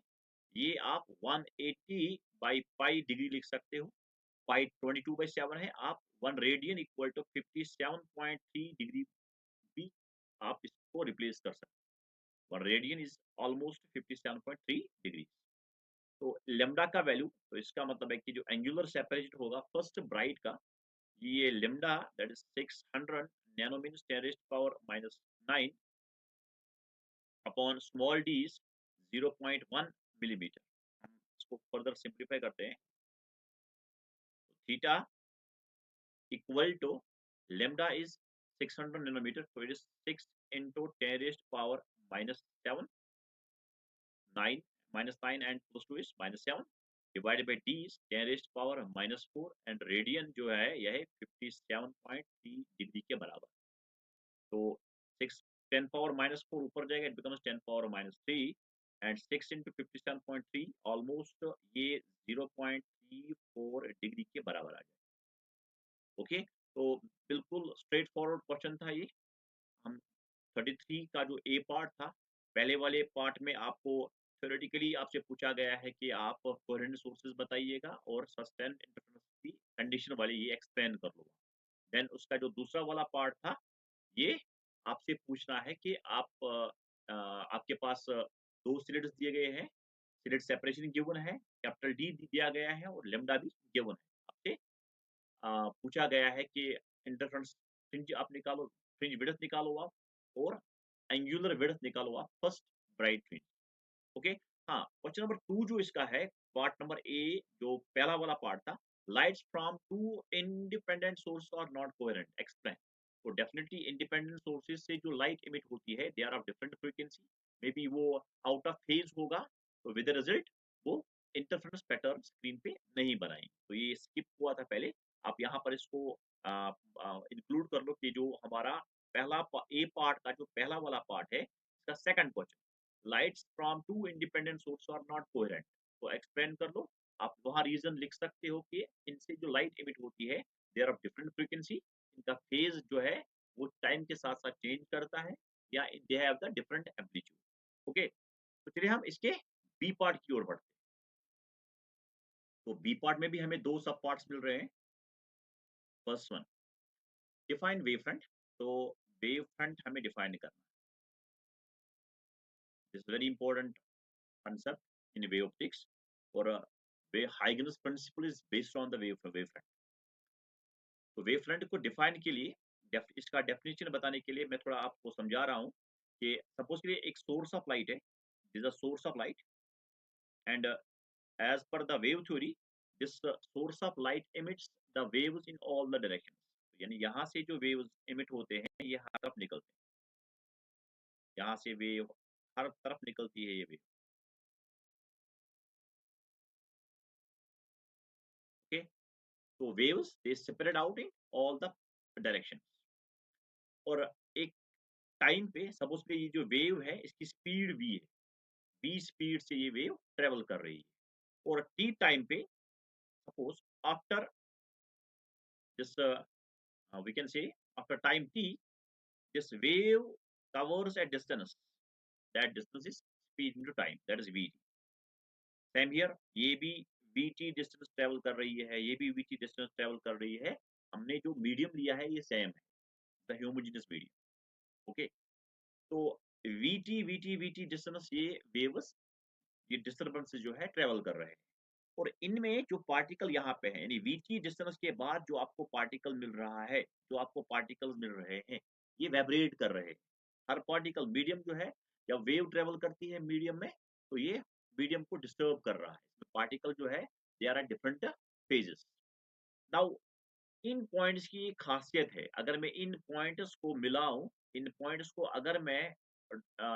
ये आप 180 बाई पाई डिग्री लिख सकते हो, पाई 22/7 है, आप 1 रेडियन इक्वल टू 57.3 डिग्री भी आप इसको रिप्लेस कर सकते हैं। 1 रेडियन इज ऑलमोस्ट 57.3 डिग्री। तो लेम्डा का वैल्यू, तो इसका मतलब है कि जो एंगुलर सेपरेशन होगा फर्स्ट ब्राइट का, ये lambda that is 600 nano means 10 raised power minus 9 upon small d is 0.1 millimetre. हम इसको फर्दर सिंप्लीफाई करते हैं, तो theta equal to lambda is 600 nanometre, so it is 6 into 10 raised power minus 7, 9 minus 9 and plus 2 is minus 7 divided by d is 10 raised power minus 4, and radian जो है यह 57.3 degree के बराबर। तो 6 10 पावर माइनस 4 ऊपर जाएगा, it becomes 10 power minus 3, and 6 into 57.3 almost ये 0.34 degree के बराबर आ जाएगा। ओके, तो बिल्कुल स्ट्रेट फॉरवर्ड क्वेश्चन था ये। हम 33 का जो ए पार्ट था, पहले वाले पार्ट में आपको थ्योरेटिकली आपसे पूछा गया है कि आप कोहेरेंट सोर्सेज बताइएगा और सस्टेन इंटरफेरेंस की कंडीशन वाली ये एक्सप्लेन कर लो। देन उसका जो दूसरा वाला पार्ट था, ये आपसे पूछना है कि आपके पास 2 स्लिट्स दिए गए हैं, स्लिट सेपरेशन गिवन है, कैपिटल डी दिया गया है और लैम्ब्डा भी गिवन है। आपसे पूछा गया है कि इंटरफेरेंस फ्रिंज आप निकालो, फ्रिंज विड्थ निकालो आप और एंगुलर विड्थ निकालो आप फर्स्ट ब्राइट फ्रिंज। ओके। हाँ, क्वेश्चन नंबर 2 जो इसका है, पार्ट नंबर ए जो पहला वाला पार्ट था, lights from two independent source are not coherent, explain. तो डेफिनेटली इंडिपेंडेंट सोर्सेज से जो लाइट इमिट होती है, they are of different frequency, may be वो आउट ऑफ फेज होगा, तो विद रिजल्ट वो इंटरफेरेंस पैटर्न स्क्रीन पे नहीं बनाएंगे। तो ये स्किप हुआ था पहले, आप यहाँ पर इसको इंक्लूड कर लो कि जो हमारा पहला ए पार्ट का जो पहला वाला पार्ट है, इसका second question, lights from two independent source are not coherent, तो एक्सप्लेन कर लो। आप वहाँ रीजन लिख सकते हो कि इनसे जो लाइट इमिट होती है, they are of different frequency, इनका फेज जो है वो टाइम के साथ साथ चेंज करता है, या they have the different amplitude. Okay, तो चलिए हम इसके बी पार्ट की ओर बढ़ते हैं। तो बी पार्ट में भी हमें 2 सब पार्ट्स मिल रहे हैं। First one, define wave front. तो वेव फ्रंट हमें डिफाइन करना है, is very important concept in wave optics, or Huygens principle is based on the wave front। तो वेव फ्रंट को डिफाइन के लिए इसका डेफिनेशन बताने के लिए मैं थोड़ा आपको समझा रहा हूँ कि सपोज के लिए एक सोर्स ऑफ लाइट है, this a source of light, and as per the wave theory this source of light emits the waves in all the directions. यानी यहाँ से जो वेव्स एमिट होते हैं ये हर तरफ निकलते हैं, यहाँ से वेव हर तरफ निकलती है ये वेव। ओके, तो waves they separate out in all the directions, और एक टाइम पे सपोज पे ये जो वेव है इसकी स्पीड v है, v स्पीड से ये वेव ट्रेवल कर रही है, और t टाइम पे suppose after this we can say after time t this wave covers a distance, that distance is speed into time, that is vt। Same here, ये भी vt distance travel कर रही है, ये भी vt डिस्टेंस ट्रेवल कर रही है, हमने जो मीडियम लिया है ये सेम है, द होमोजेनियस मीडियम। ओके, तो vt डिस्टेंस ये वेव्स, ये डिस्टर्बेंस जो है ट्रेवल कर रहे हैं, और इनमें जो पार्टिकल यहाँ पे है, यानी वीटी डिस्टेंस के बाद जो आपको पार्टिकल मिल रहा है, जो आपको पार्टिकल्स मिल रहे हैं, ये वाइब्रेट कर रहे हैं। हर पार्टिकल मीडियम जो है, जब वेव ट्रेवल करती है मीडियम में, तो ये मीडियम को डिस्टर्ब कर रहा है, पार्टिकल जो है they are at different phases. Now इन पॉइंट्स की एक खासियत है, अगर मैं इन पॉइंट्स को मिलाऊं, इन पॉइंट्स को अगर मैं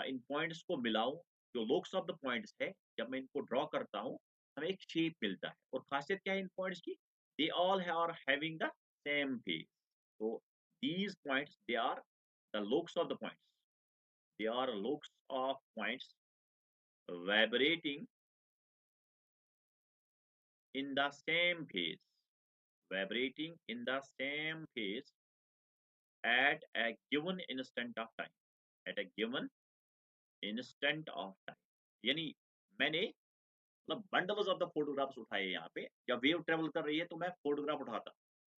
इन पॉइंट्स को मिलाऊं, जो लोक्स ऑफ द पॉइंट्स है, जब मैं इनको ड्रॉ करता हूं, हमें एक शेप मिलता है। और खासियत क्या है इन पॉइंट्स की, they all are having the same phase. तो these points they are the locus of the points, they are locus of points vibrating in the same phase, vibrating in the same phase at a given instant of time, at a given instant of time। यानी मैंने मतलब bundles of the photographs उठाए यहाँ पे, जब wave travel कर रही है तो मैं फोटोग्राफ उठाता,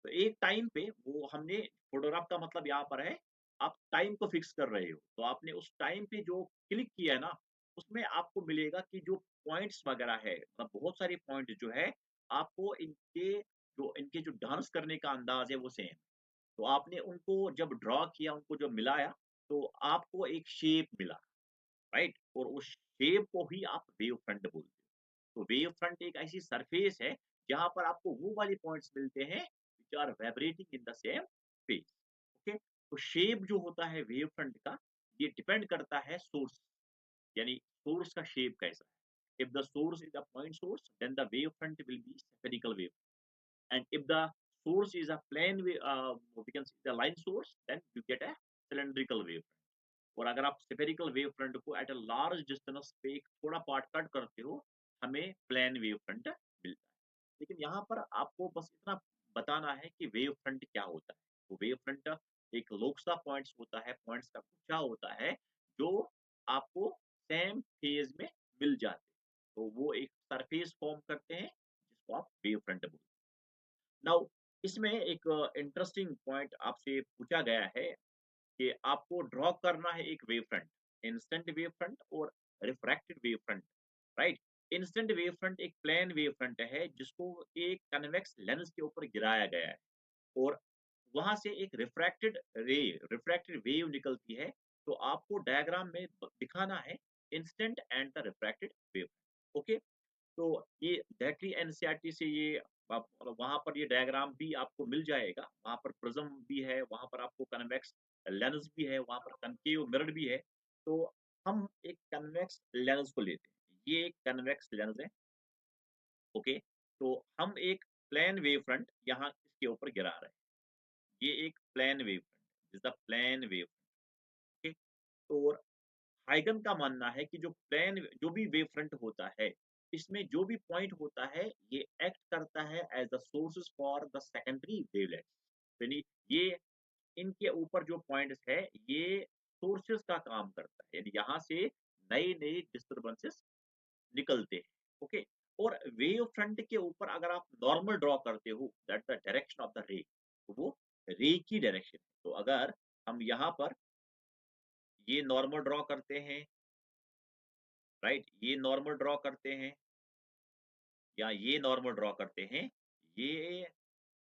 तो एक टाइम पे वो हमने, फोटोग्राफ का मतलब यहाँ पर है आप टाइम को फिक्स कर रहे हो, तो आपने उस टाइम पे जो क्लिक किया है ना, उसमें आपको मिलेगा कि जो पॉइंट्स वगैरह है, मतलब बहुत सारे पॉइंट जो है, आपको इनके जो डांस करने का अंदाज है वो सेम, तो आपने उनको जब ड्रॉ किया, उनको जब मिलाया, तो आपको एक शेप मिला, राइट, और उस शेप को ही आप वेव फ्रंट बोलते हो। तो वेव फ्रंट एक ऐसी सरफेस है जहां पर आपको वो वाले पॉइंट्स मिलते हैं which are vibrating in the same phase. Okay, तो शेप जो होता है वेव फ्रंट का, ये डिपेंड करता है सोर्स, यानी सोर्स का शेप कैसा है। If the source is a point source, then the wave front will be spherical wave, and if the source is a plane wave, we can see the line source, then you get a cylindrical wave front। और अगर आप spherical wave front को at a large distance पे एक थोड़ा part cut करते हो, हमें प्लेन वेव फ्रंट मिलता है। लेकिन यहाँ पर आपको बस इतना बताना है कि वेव फ्रंट क्या होता है। तो वेव फ्रंट एक लोकसा पॉइंट्स होता है, पॉइंट्स का गुच्छा होता है, जो आपको सेम फेज में मिल जाते हैं। तो वो एक सरफेस फॉर्म करते हैं, जिसको आप वेव फ्रंट बोलते हैं। नाउ इसमें एक इंटरेस्टिंग पॉइंट आपसे पूछा गया है कि आपको ड्रॉ करना है एक wave front, instant wave front और refracted wave front, right? Instant wave front एक प्लेन वेव फ्रंट है, जिसको एक कन्वेक्स लेंस के ऊपर गिराया गया है, और वहां से एक रिफ्रैक्टेड वेव निकलती है। तो आपको डायग्राम में दिखाना है instant and the refracted wave. Okay, तो ये डायरेक्टली एनसीईआरटी से ये वहां पर ये डायग्राम भी आपको मिल जाएगा। वहां पर प्रिज्म भी है, वहां पर आपको कन्वेक्स लेंस भी है, वहां पर कनकेव मिरर भी है। तो हम एक कन्वेक्स लेंस को लेते हैं, ये एक कन्वेक्स लेंस है। ओके, तो हम एक प्लेन वेव फ्रंट यहाँ इसके ऊपर गिरा रहे हैं। ये एक plane wave front, is the plane wave. Okay, तो हाइगन का मानना है कि जो भी वेव फ्रंट होता है, इसमें जो भी पॉइंट होता है, ये एक्ट करता है as the sources for the secondary wavelets. यानी ये इनके ऊपर जो पॉइंट्स है, ये सोर्सेस का काम करता है, यानी यहाँ से नए नए डिस्टर्बेंसेस निकलते हैं। ओके, और वेव फ्रंट के ऊपर अगर आप नॉर्मल ड्रॉ करते हो, that the direction of the रे, तो वो रे की डायरेक्शन है। तो अगर हम यहाँ पर ये नॉर्मल ड्रॉ करते हैं, राइट, ये नॉर्मल ड्रॉ करते हैं, या ये नॉर्मल ड्रॉ करते हैं, ये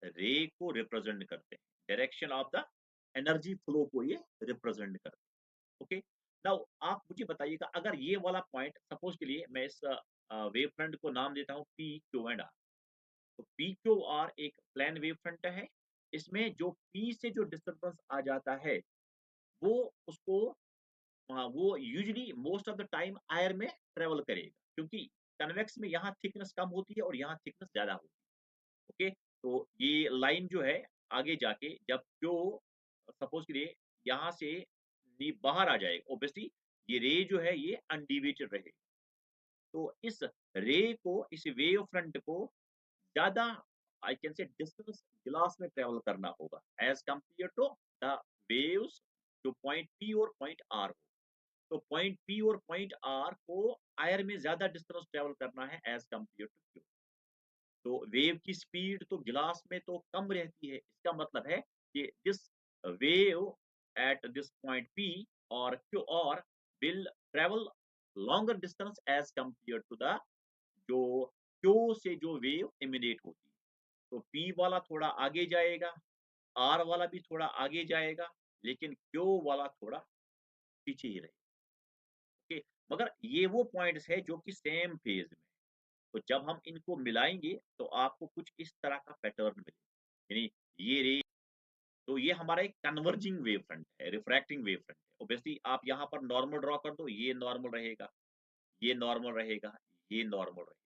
रे को रिप्रेजेंट करते हैं, direction of the energy flow को ये रिप्रेजेंट करते हैं। ओके, नाउ आप मुझे बताइएगा, अगर ये वाला पॉइंट सपोज के लिए मैं इस वेव फ्रंट को नाम देता हूँ पी क्यू एंड आर। तो पी क्यू आर एक प्लेन वेव फ्रंट है। इसमें जो पी से जो डिस्टर्बेंस आ जाता है, वो उसको वो usually most of the time air में ट्रेवल करेगा, क्योंकि कन्वेक्स में यहाँ थिकनेस कम होती है और यहाँ थिकनेस ज्यादा होती है। ओके, तो ये लाइन जो है, आगे जाके जब जो सपोज करिए यहाँ से बाहर आ जाएगा, ऑब्वियसली ये रे जो है ये अनडिविएटेड रहेगा। तो इस रे को, इस वेव फ्रंट को ज्यादा, I can say distance glass में ट्रेवल करना होगा as compare to the waves जो पॉइंट पी और पॉइंट आर हो। तो पॉइंट पी और पॉइंट आर को आयर में ज्यादा डिस्टेंस ट्रेवल करना है एज कंपेयर टू क्यू। तो वेव की स्पीड तो गिलास में तो कम रहती है, इसका मतलब है कि this wave at this point P और क्यू और will travel longer distance as compare to the जो क्यू से जो वेव इमिनेट होती है। तो पी वाला थोड़ा आगे जाएगा, आर वाला भी थोड़ा आगे जाएगा, लेकिन क्यू वाला थोड़ा पीछे ही रहेगा। ओके, मगर ये वो पॉइंट्स है जो कि सेम फेज में, तो जब हम इनको मिलाएंगे तो आपको कुछ इस तरह का पैटर्न मिलेगा। यानी ये रे, तो ये हमारा एक कन्वर्जिंग वेव फ्रंट है, रिफ्रैक्टिंग वेव फ्रंट है। ऑब्वियसली आप यहाँ पर नॉर्मल ड्रॉ कर दो, ये नॉर्मल रहेगा, ये नॉर्मल रहेगा, ये नॉर्मल रहेगा।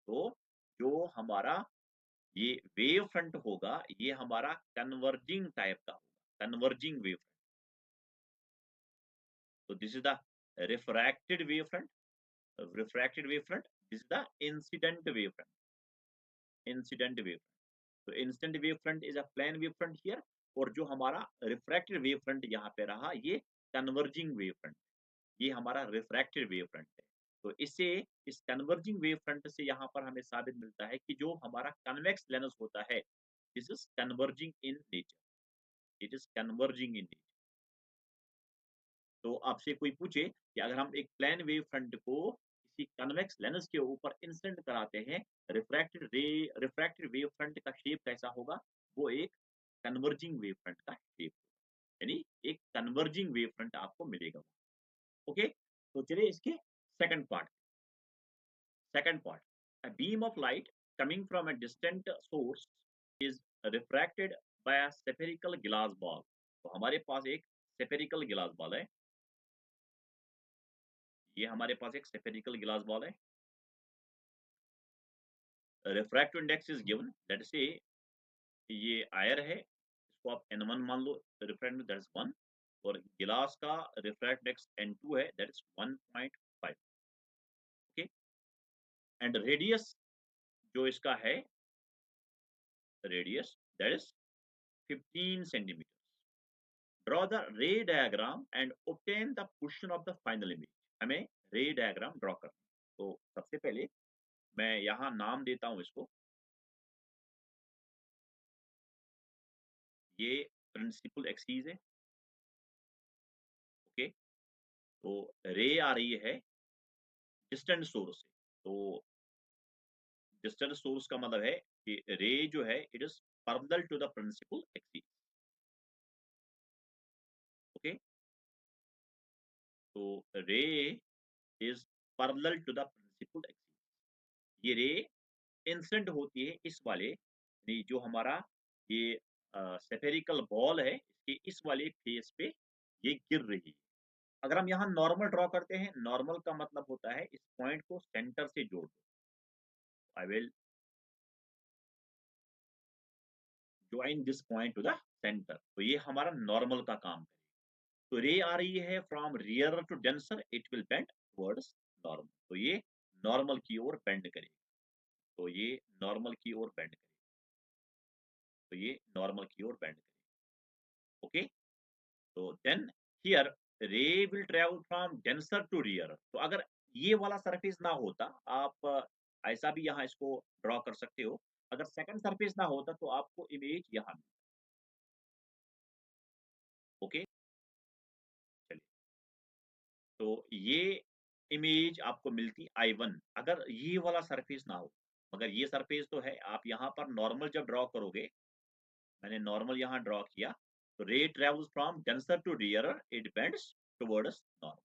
तो जो हमारा ये वेव फ्रंट होगा, ये हमारा कन्वर्जिंग टाइप का होगा, कन्वर्जिंग वेव फ्रंट। तो this is the refracted wave front, refracted wave front, this is the incident wave front, incident wave. तो instant wave front is a plane wave front here, और जो हमारा refracted wave front यहाँ पे रहा, ये converging wave front, ये हमारा रिफ्रैक्टेड वेव फ्रंट है। तो इससे, इस कन्वर्जिंग वेव फ्रंट से यहाँ पर हमें साबित मिलता है कि जो हमारा कन्वेक्स लेंस होता है, this is converging in nature, it is converging in nature. तो आपसे कोई पूछे कि अगर हम एक प्लेन वेव फ्रंट को किसी कन्वेक्स लेंस के ऊपर इंसिडेंट कराते हैं, रिफ्रैक्टेड वेव फ्रंट का शेप कैसा होगा, वो एक कन्वर्जिंग वेव फ्रंट का शेप होगा, यानी एक कन्वर्जिंग वेव फ्रंट आपको मिलेगा। ओके, तो चलिए इसके second part. Second part, a beam of light coming from a distant source is refracted by a spherical glass ball। तो हमारे पास एक spherical glass ball है, ये हमारे पास एक spherical glass ball है। Refractive index is given, let say ये आयर है, इसको आप n1 मान लो, रिफ्रैक्टिव दैट इज 1, और गिलास का रिफ्रैक्टिव इंडेक्स n2 है, that is 1.5। Okay, and radius जो इसका है, radius that is 15 centimetre. Draw the रे diagram and obtain the position of the final image. हमें रे डायग्राम ड्रॉ करना है। तो सबसे पहले मैं यहाँ नाम देता हूँ इसको, ये प्रिंसिपल एक्सीस है। ओके, तो रे आ रही है डिस्टेंट सोर्स से। तो डिस्टेंट सोर्स का मतलब है कि रे जो है it is parallel to the principal axis. Okay, तो ray is parallel to the principal axis. ये रे इंसिडेंट होती है इस वाले, यानी जो हमारा ये स्फेरिकल बॉल है इसके इस वाले फेस पे ये गिर रही है। अगर हम यहाँ नॉर्मल ड्रॉ करते हैं, नॉर्मल का मतलब होता है इस पॉइंट को सेंटर से जोड़ दो। I will join this point two the centre. तो ये हमारा नॉर्मल का काम करेगा। तो रे आ रही है from rarer to denser, it will bend towards normal. तो ये नॉर्मल की ओर बेंड करेगा। तो ये नॉर्मल की ओर बेंड करेगा। तो ये नॉर्मल की ओर बेंड करेगा। ओके, तो then here ray will travel from denser to rarer. तो अगर ये वाला सरफेस ना होता, आप ऐसा भी यहाँ इसको ड्रॉ कर सकते हो। अगर सेकंड सरफेस ना होता तो आपको इमेज यहाँ मिलती। ओके, चलिए, तो ये इमेज आपको मिलती I1 अगर ये वाला सरफेस ना हो। मगर ये सरफेस तो है। आप यहाँ पर नॉर्मल जब ड्रॉ करोगे, मैंने नॉर्मल यहाँ ड्रॉ किया, तो ray travels from denser to rarer, it bends towards normal.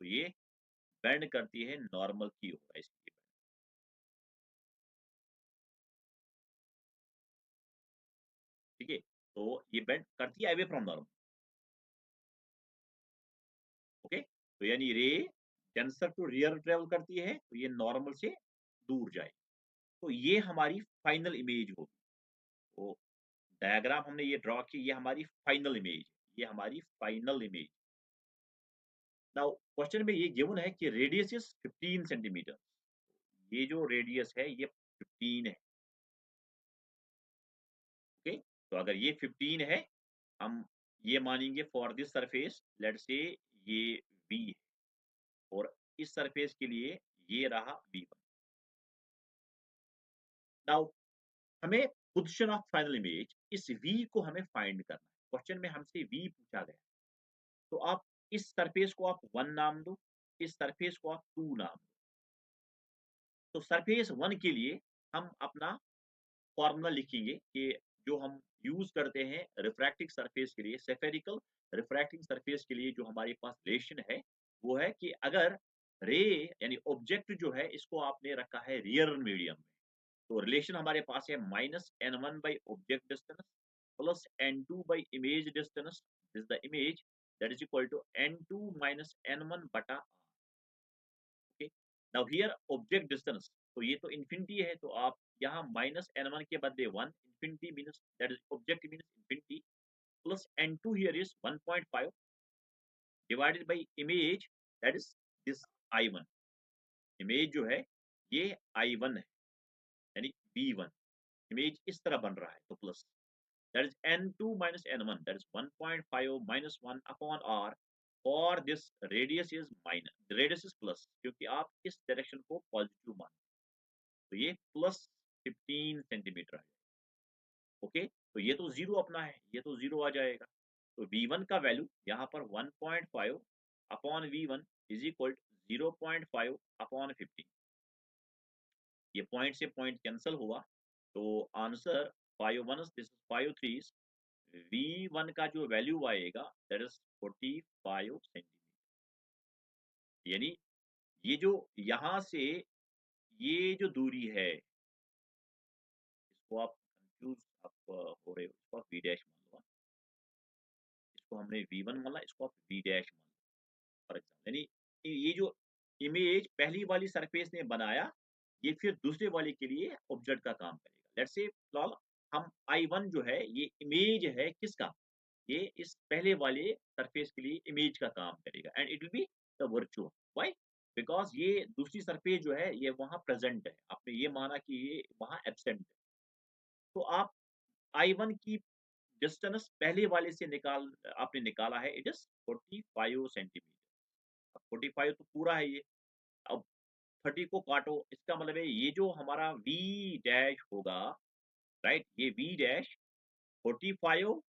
तो ये बेंड करती है नॉर्मल की ओर, ऐसी। ठीक है, तो ये बेंड करती है अवे फ्रॉम नॉर्मल। ओके, तो यानी रे डेंसर टू रियर ट्रेवल करती है, तो ये नॉर्मल से दूर जाए। तो ये हमारी फाइनल इमेज होगी। तो डायग्राम हमने ये ड्रॉ की, ये हमारी फाइनल इमेज, ये हमारी फाइनल इमेज। नाउ क्वेश्चन में ये गिवन है कि रेडियस इज 15 सेंटीमीटर। ये जो रेडियस है ये 15 है। ओके, तो अगर ये 15 है, हम ये मानेंगे for this surface let's say ये V है, और इस सरफेस के लिए ये रहा V1। नाउ हमें पोजीशन ऑफ फाइनल इमेज, इस V को हमें फाइंड करना है। क्वेश्चन में हमसे V पूछा गया, तो आप इस सरफेस को आप 1 नाम दो, इस सरफेस को आप 2 नाम दो। तो सरफेस 1 के लिए हम अपना फॉर्मूला लिखेंगे कि जो हम यूज करते हैं रिफ्रैक्टिंग सरफेस के लिए, स्फेरिकल रिफ्रैक्टिंग सरफेस के लिए जो हमारे पास रिलेशन है वो है कि अगर रे यानी ऑब्जेक्ट जो है इसको आपने रखा है रियर मीडियम में, तो रिलेशन हमारे पास है -n1 by object distance plus n2 by image distance is the image, that is equal to n2 minus n1 बटा r। Okay, now here object distance, तो ये तो इन्फिनिटी है, तो आप यहाँ -n1 के बदले 1, infinity means that is object means infinity, plus n2 here is 1.5 divided by image, that is this I1। Image जो है ये I1 है, यानी V1। इमेज इस तरह बन रहा है, तो plus that is n2 minus n1, that is 1.5 minus 1 upon r, for this radius is minus, the radius is plus, क्योंकि आप इस डायरेक्शन को पॉजिटिव मान, तो ये प्लस 15 सेंटीमीटर आ जाएगा। ओके, तो ये तो जीरो अपना है, ये तो जीरो आ जाएगा। तो v1 का वैल्यू यहाँ पर 1.5 upon v1 is equal 0.5 upon 15। ये पॉइंट से पॉइंट कैंसिल हुआ, तो answer 5 one this is 5 three, V1 का जो वैल्यू आएगा दैट इज 45 सेंटीमीटर। यानी ये जो यहाँ से ये जो दूरी है, इसको आप कंफ्यूज आप हो रहे हो, इसको आप V डैश मान लो। इसको हमने V1 माना, इसको आप V डैश मान लो फॉर एग्जाम्पल। यानी ये जो इमेज पहली वाली सरफेस ने बनाया, ये फिर दूसरे वाले के लिए ऑब्जेक्ट का काम करेगा। लेट्स से फिलहाल हम I1 जो है ये इमेज है किसका, ये इस पहले वाले सरफेस के लिए इमेज का काम करेगा, and it will be the virtual. Why? Because ये दूसरी सरफेस जो है ये वहां प्रेजेंट है, आपने ये माना कि ये वहां एब्सेंट है। तो आप I1 की डिस्टेंस पहले वाले से आपने निकाला है, इट इज 45 सेंटीमीटर। अब 45 तो पूरा है ये। अब 30 को काटो, इसका मतलब है ये जो हमारा वी डैश होगा, राइट, ये v dash 45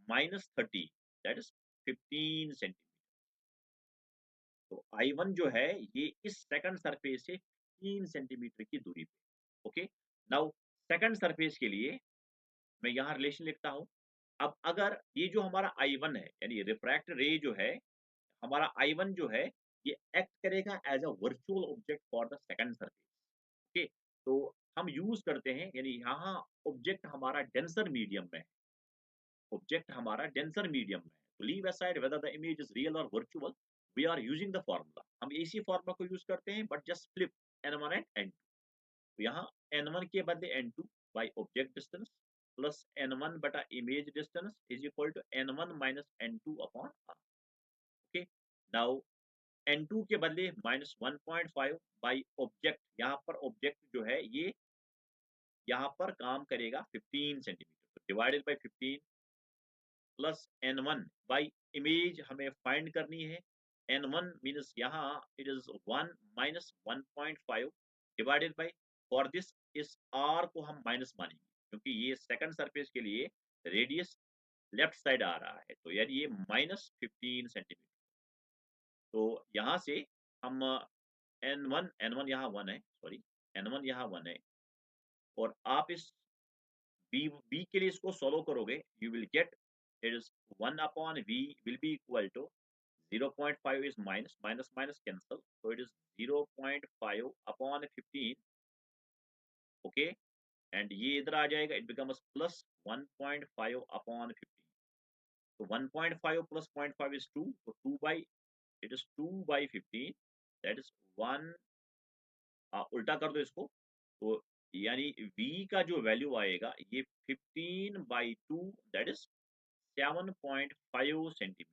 minus 30, that is 15 centimetre. तो I1 जो है ये इस सेकंड सरफेस से 3 सेंटीमीटर की दूरी पे। ओके, नाउ सेकंड सरफेस के लिए मैं यहाँ रिलेशन लिखता हूँ। अब अगर ये जो हमारा I1 है, यानी रिफ्रैक्ट रे जो है, हमारा I1 जो है, ये एक्ट करेगा as a virtual object for the second surface. Okay, तो हम यूज करते हैं, यानी यहाँ ऑब्जेक्ट हमारा डेंसर मीडियम में है, ऑब्जेक्ट हमारा डेंसर मीडियम में है। तो leave aside whether the image is real और virtual, we are using the formula. हम इसी फॉर्मूला को यूज करते हैं, but just flip N1 and N2। तो यहाँ N1 के बदले N2 by object distance plus N1 बटा image distance is equal to N1 minus N2 upon R। Okay, now N2 के बदले माइनस 1.5 बाई ऑब्जेक्ट, यहाँ पर ऑब्जेक्ट जो है ये यहाँ पर काम करेगा 15 सेंटीमीटर, तो divided by 15 plus N1 by image हमें फाइंड करनी है। N1 मीन्स यहाँ it is 1 minus 1.5 divided by, for this इस R को हम माइनस मानेंगे क्योंकि ये सेकंड सरफेस के लिए रेडियस लेफ्ट साइड आ रहा है, तो यानी ये माइनस 15 सेंटीमीटर। तो यहाँ से हम N1 यहाँ 1 है, सॉरी N1 यहाँ 1 है, और आप इस b के लिए इसको सॉल्व करोगे, you will get it is 1 upon v will be equal to 0.5 is minus minus minus cancel, so it is 0.5 upon 15। okay, and ये इधर आ जाएगा, it becomes plus 1.5 upon 15। so 1.5 plus 0.5 is 2, so 2 by, it is 2 by 15, that is 1। उल्टा कर दो इसको, तो यानी v का जो वैल्यू आएगा ये 15 by 2, that is 7.5 सेंटीमीटर,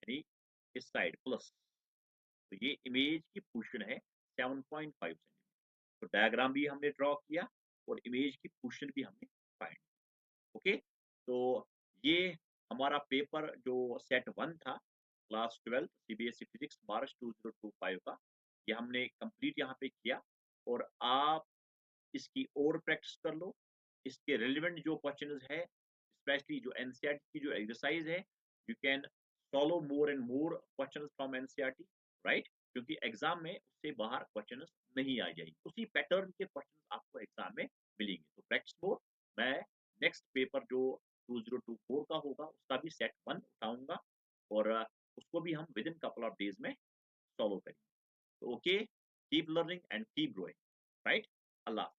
यानी इस साइड प्लस। तो ये इमेज की पोजीशन है 7.5 सेंटीमीटर। तो डायग्राम भी हमने ड्रॉ किया और इमेज की पोजीशन भी हमने फाइंड। ओके, तो ये हमारा पेपर जो सेट 1 था, क्लास 12 सीबीएसई फिजिक्स मार्च 2025 का, ये हमने कंप्लीट यहाँ पे किया। और आप इसकी और प्रैक्टिस कर लो, इसके रिलेवेंट जो क्वेश्चंस है, स्पेशली जो एनसीईआरटी की जो एक्सरसाइज है, you can solve more and more questions from NCERT, right, क्योंकि एग्जाम में उससे बाहर क्वेश्चंस नहीं आ जाएगी, उसी पैटर्न के क्वेश्चंस आपको एग्जाम में मिलेंगे। तो प्रैक्टिस मोर, मैं नेक्स्ट पेपर जो 2024 का होगा उसका भी सेट 1 उठाऊंगा, और उसको भी हम with in couple of days में सॉल्व करेंगे। तो okay, keep learning and keep growing, right. Allah.